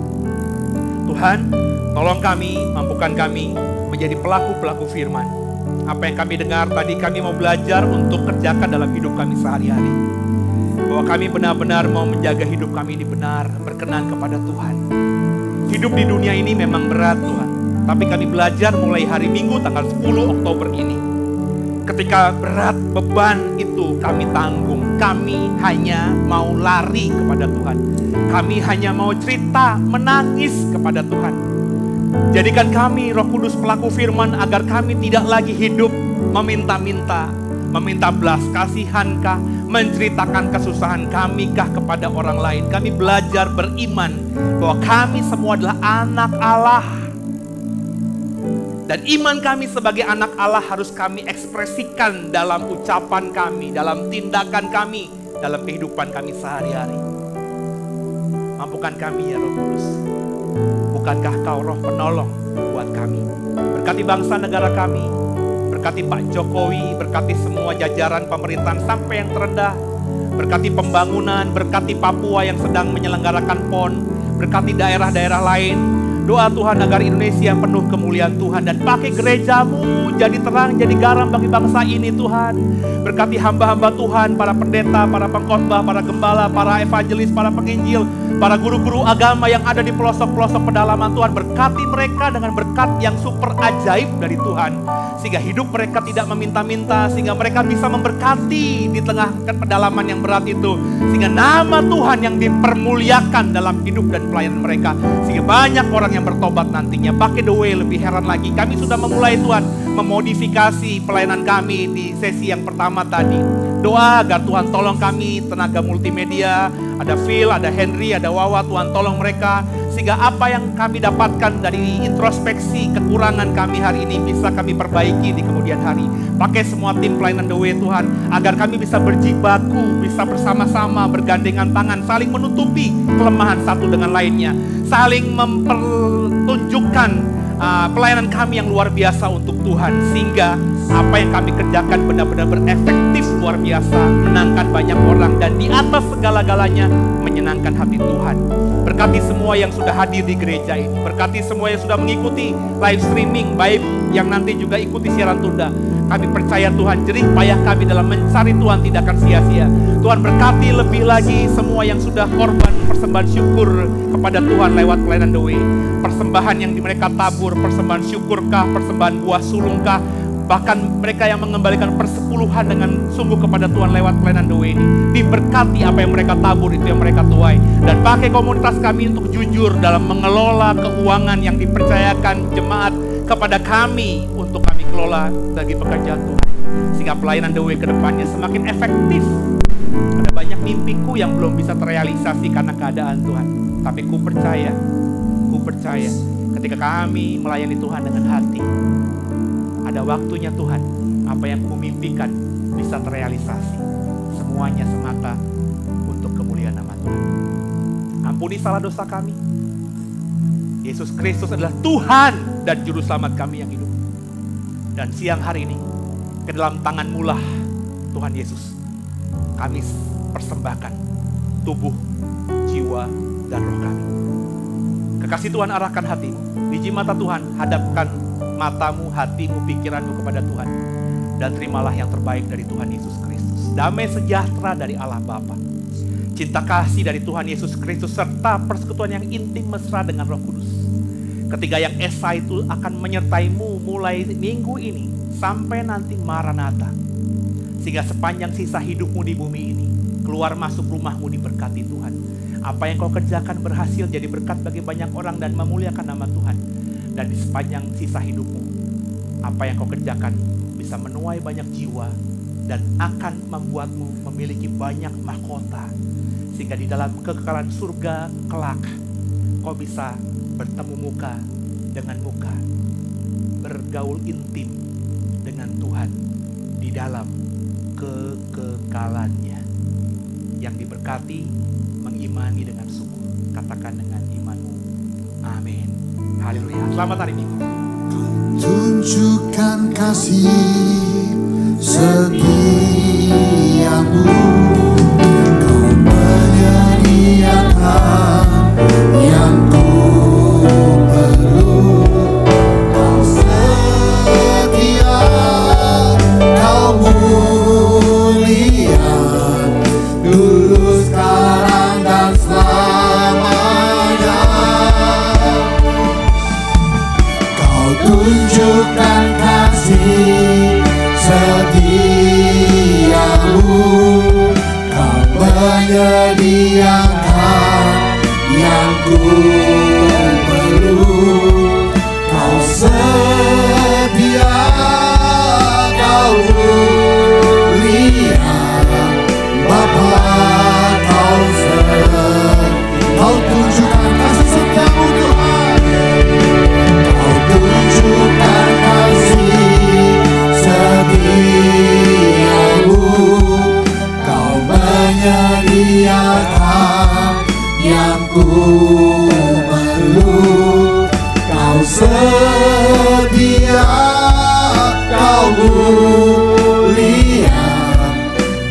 C: Tuhan, tolong kami, mampukan kami menjadi pelaku-pelaku firman. Apa yang kami dengar tadi, kami mau belajar untuk kerjakan dalam hidup kami sehari-hari. Bahwa kami benar-benar mau menjaga hidup kami ini benar, berkenan kepada Tuhan. Hidup di dunia ini memang berat, Tuhan. Tapi kami belajar mulai hari Minggu tanggal 10 Oktober ini. Ketika berat beban itu kami tanggung, kami hanya mau lari kepada Tuhan. Kami hanya mau cerita, menangis kepada Tuhan. Jadikan kami Roh Kudus pelaku firman agar kami tidak lagi hidup meminta-minta, meminta belas kasihankah, menceritakan kesusahan kami kah kepada orang lain. Kami belajar beriman bahwa kami semua adalah anak Allah. Dan iman kami sebagai anak Allah harus kami ekspresikan dalam ucapan kami, dalam tindakan kami, dalam kehidupan kami sehari-hari. Mampukan kami ya Roh Kudus. Bukankah Kau Roh penolong buat kami? Berkati bangsa negara kami, berkati Pak Jokowi, berkati semua jajaran pemerintahan sampai yang terendah. Berkati pembangunan, berkati Papua yang sedang menyelenggarakan PON, berkati daerah-daerah lain. Doa Tuhan agar Indonesia penuh kemuliaan Tuhan dan pakai gerejamu jadi terang, jadi garam bagi bangsa ini Tuhan. Berkati hamba-hamba Tuhan, para pendeta, para pengkhotbah, para gembala, para evangelis, para penginjil. Para guru-guru agama yang ada di pelosok-pelosok pedalaman Tuhan, berkati mereka dengan berkat yang super ajaib dari Tuhan. Sehingga hidup mereka tidak meminta-minta, sehingga mereka bisa memberkati di tengah pedalaman yang berat itu. Sehingga nama Tuhan yang dipermuliakan dalam hidup dan pelayanan mereka. Sehingga banyak orang yang bertobat nantinya. By the way, lebih heran lagi, kami sudah memulai Tuhan memodifikasi pelayanan kami di sesi yang pertama tadi. Doa agar Tuhan tolong kami, tenaga multimedia, ada Phil, ada Henry, ada Wawa, Tuhan tolong mereka. Sehingga apa yang kami dapatkan dari introspeksi kekurangan kami hari ini bisa kami perbaiki di kemudian hari. Pakai semua tim pelayanan The Way Tuhan, agar kami bisa berjibaku, bisa bersama-sama bergandengan tangan, saling menutupi kelemahan satu dengan lainnya. Saling mempertunjukkan pelayanan kami yang luar biasa untuk Tuhan, sehingga apa yang kami kerjakan benar-benar berefektif luar biasa, menyenangkan banyak orang, dan di atas segala-galanya menyenangkan hati Tuhan. Berkati semua yang sudah hadir di gereja ini, berkati semua yang sudah mengikuti live streaming, baik yang nanti juga ikuti siaran tunda. Kami percaya Tuhan, jerih payah kami dalam mencari Tuhan tidak akan sia-sia. Tuhan berkati lebih lagi semua yang sudah korban persembahan syukur kepada Tuhan lewat pelayanan The Way. Persembahan yang mereka tabur, persembahan syukurkah, persembahan buah sulungkah, bahkan mereka yang mengembalikan persepuluhan dengan sungguh kepada Tuhan lewat pelayanan The Way ini. Diberkati apa yang mereka tabur, itu yang mereka tuai. Dan pakai komunitas kami untuk jujur dalam mengelola keuangan yang dipercayakan jemaat kepada kami untuk kami kelola bagi pekerjaan Tuhan. Sehingga pelayanan The Way ke depannya semakin efektif. Ada banyak mimpiku yang belum bisa terrealisasi karena keadaan Tuhan. Tapi ku percaya ketika kami melayani Tuhan dengan hati, ada waktunya Tuhan, apa yang ku mimpikan bisa terrealisasi. Semuanya semata untuk kemuliaan nama Tuhan. Ampuni salah dosa kami. Yesus Kristus adalah Tuhan dan Juru Selamat kami yang hidup. Dan siang hari ini, ke dalam tangan-Mu lah Tuhan Yesus, kami persembahkan tubuh, jiwa, dan roh kami. Kekasih Tuhan, arahkan hatimu. Biji mata Tuhan, hadapkan matamu, hatimu, pikiranmu kepada Tuhan. Dan terimalah yang terbaik dari Tuhan Yesus Kristus. Damai sejahtera dari Allah Bapa, cinta kasih dari Tuhan Yesus Kristus, serta persekutuan yang intim mesra dengan Roh Kudus. Ketiga yang esa itu akan menyertaimu mulai minggu ini sampai nanti Maranatha. Sehingga sepanjang sisa hidupmu di bumi ini, keluar masuk rumahmu diberkati Tuhan. Apa yang kau kerjakan berhasil jadi berkat bagi banyak orang dan memuliakan nama Tuhan. Dan di sepanjang sisa hidupmu, apa yang kau kerjakan bisa menuai banyak jiwa dan akan membuatmu memiliki banyak mahkota. Sehingga di dalam kekekalan surga kelak, kau bisa bertemu muka dengan muka, bergaul intim dengan Tuhan di dalam kekekalannya. Yang diberkati mengimani dengan sungguh, katakan dengan imanmu, amin. Haleluya. Selamat hari Minggu.
B: Tunjukkan kasih setiamu, kau menyediakan yang ku perlu. Kau setia, kau mulia, dulu, sekarang, dan selamanya. Kau tunjukkan kasih setiamu, kau menyediakan yang ku perlu. Kau setia, kau mulia, Bapa, kau setia. Kau tunjukkan kasih setiamu Tuhan, kau tunjukkan kasih setiamu, kau menyediakan yang ku perlu. Kau setia, kau mulia,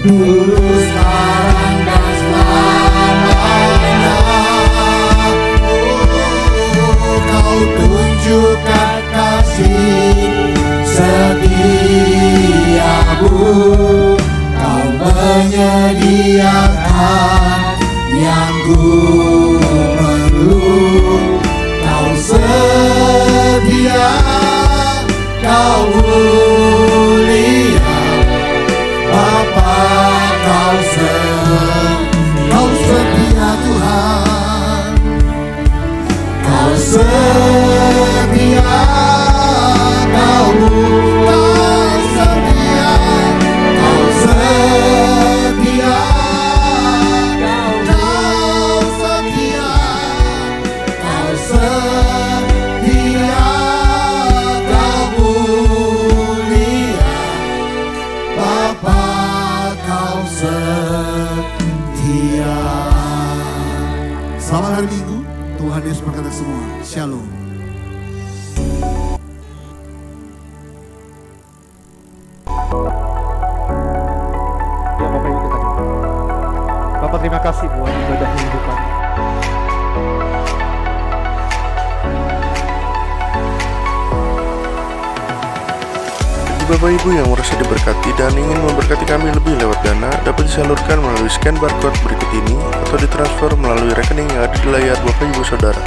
B: dulu, sekarang, dan selamanya. Kau tunjukkan kasih setiamu, kau menyediakan yang ku Kau mulia, Bapa, Kau setia Tuhan, Kau setia, Kau setia, Kau setia, Kau setia, Kau setia, Kau mulia, Bapa, Kau setia. Selamat hari Minggu. Tuhan Yesus berkata semua. Shalom.
C: Ya Bapak Ibu kita doa. Bapak terima kasih buat ibadah minggu kami.
D: Bagi Bapak Ibu yang merasa diberkati dan ingin memberkati kami lebih lewat dana, dapat disalurkan melalui scan barcode berikut ini atau ditransfer melalui rekening yang ada di layar Bapak Ibu Saudara.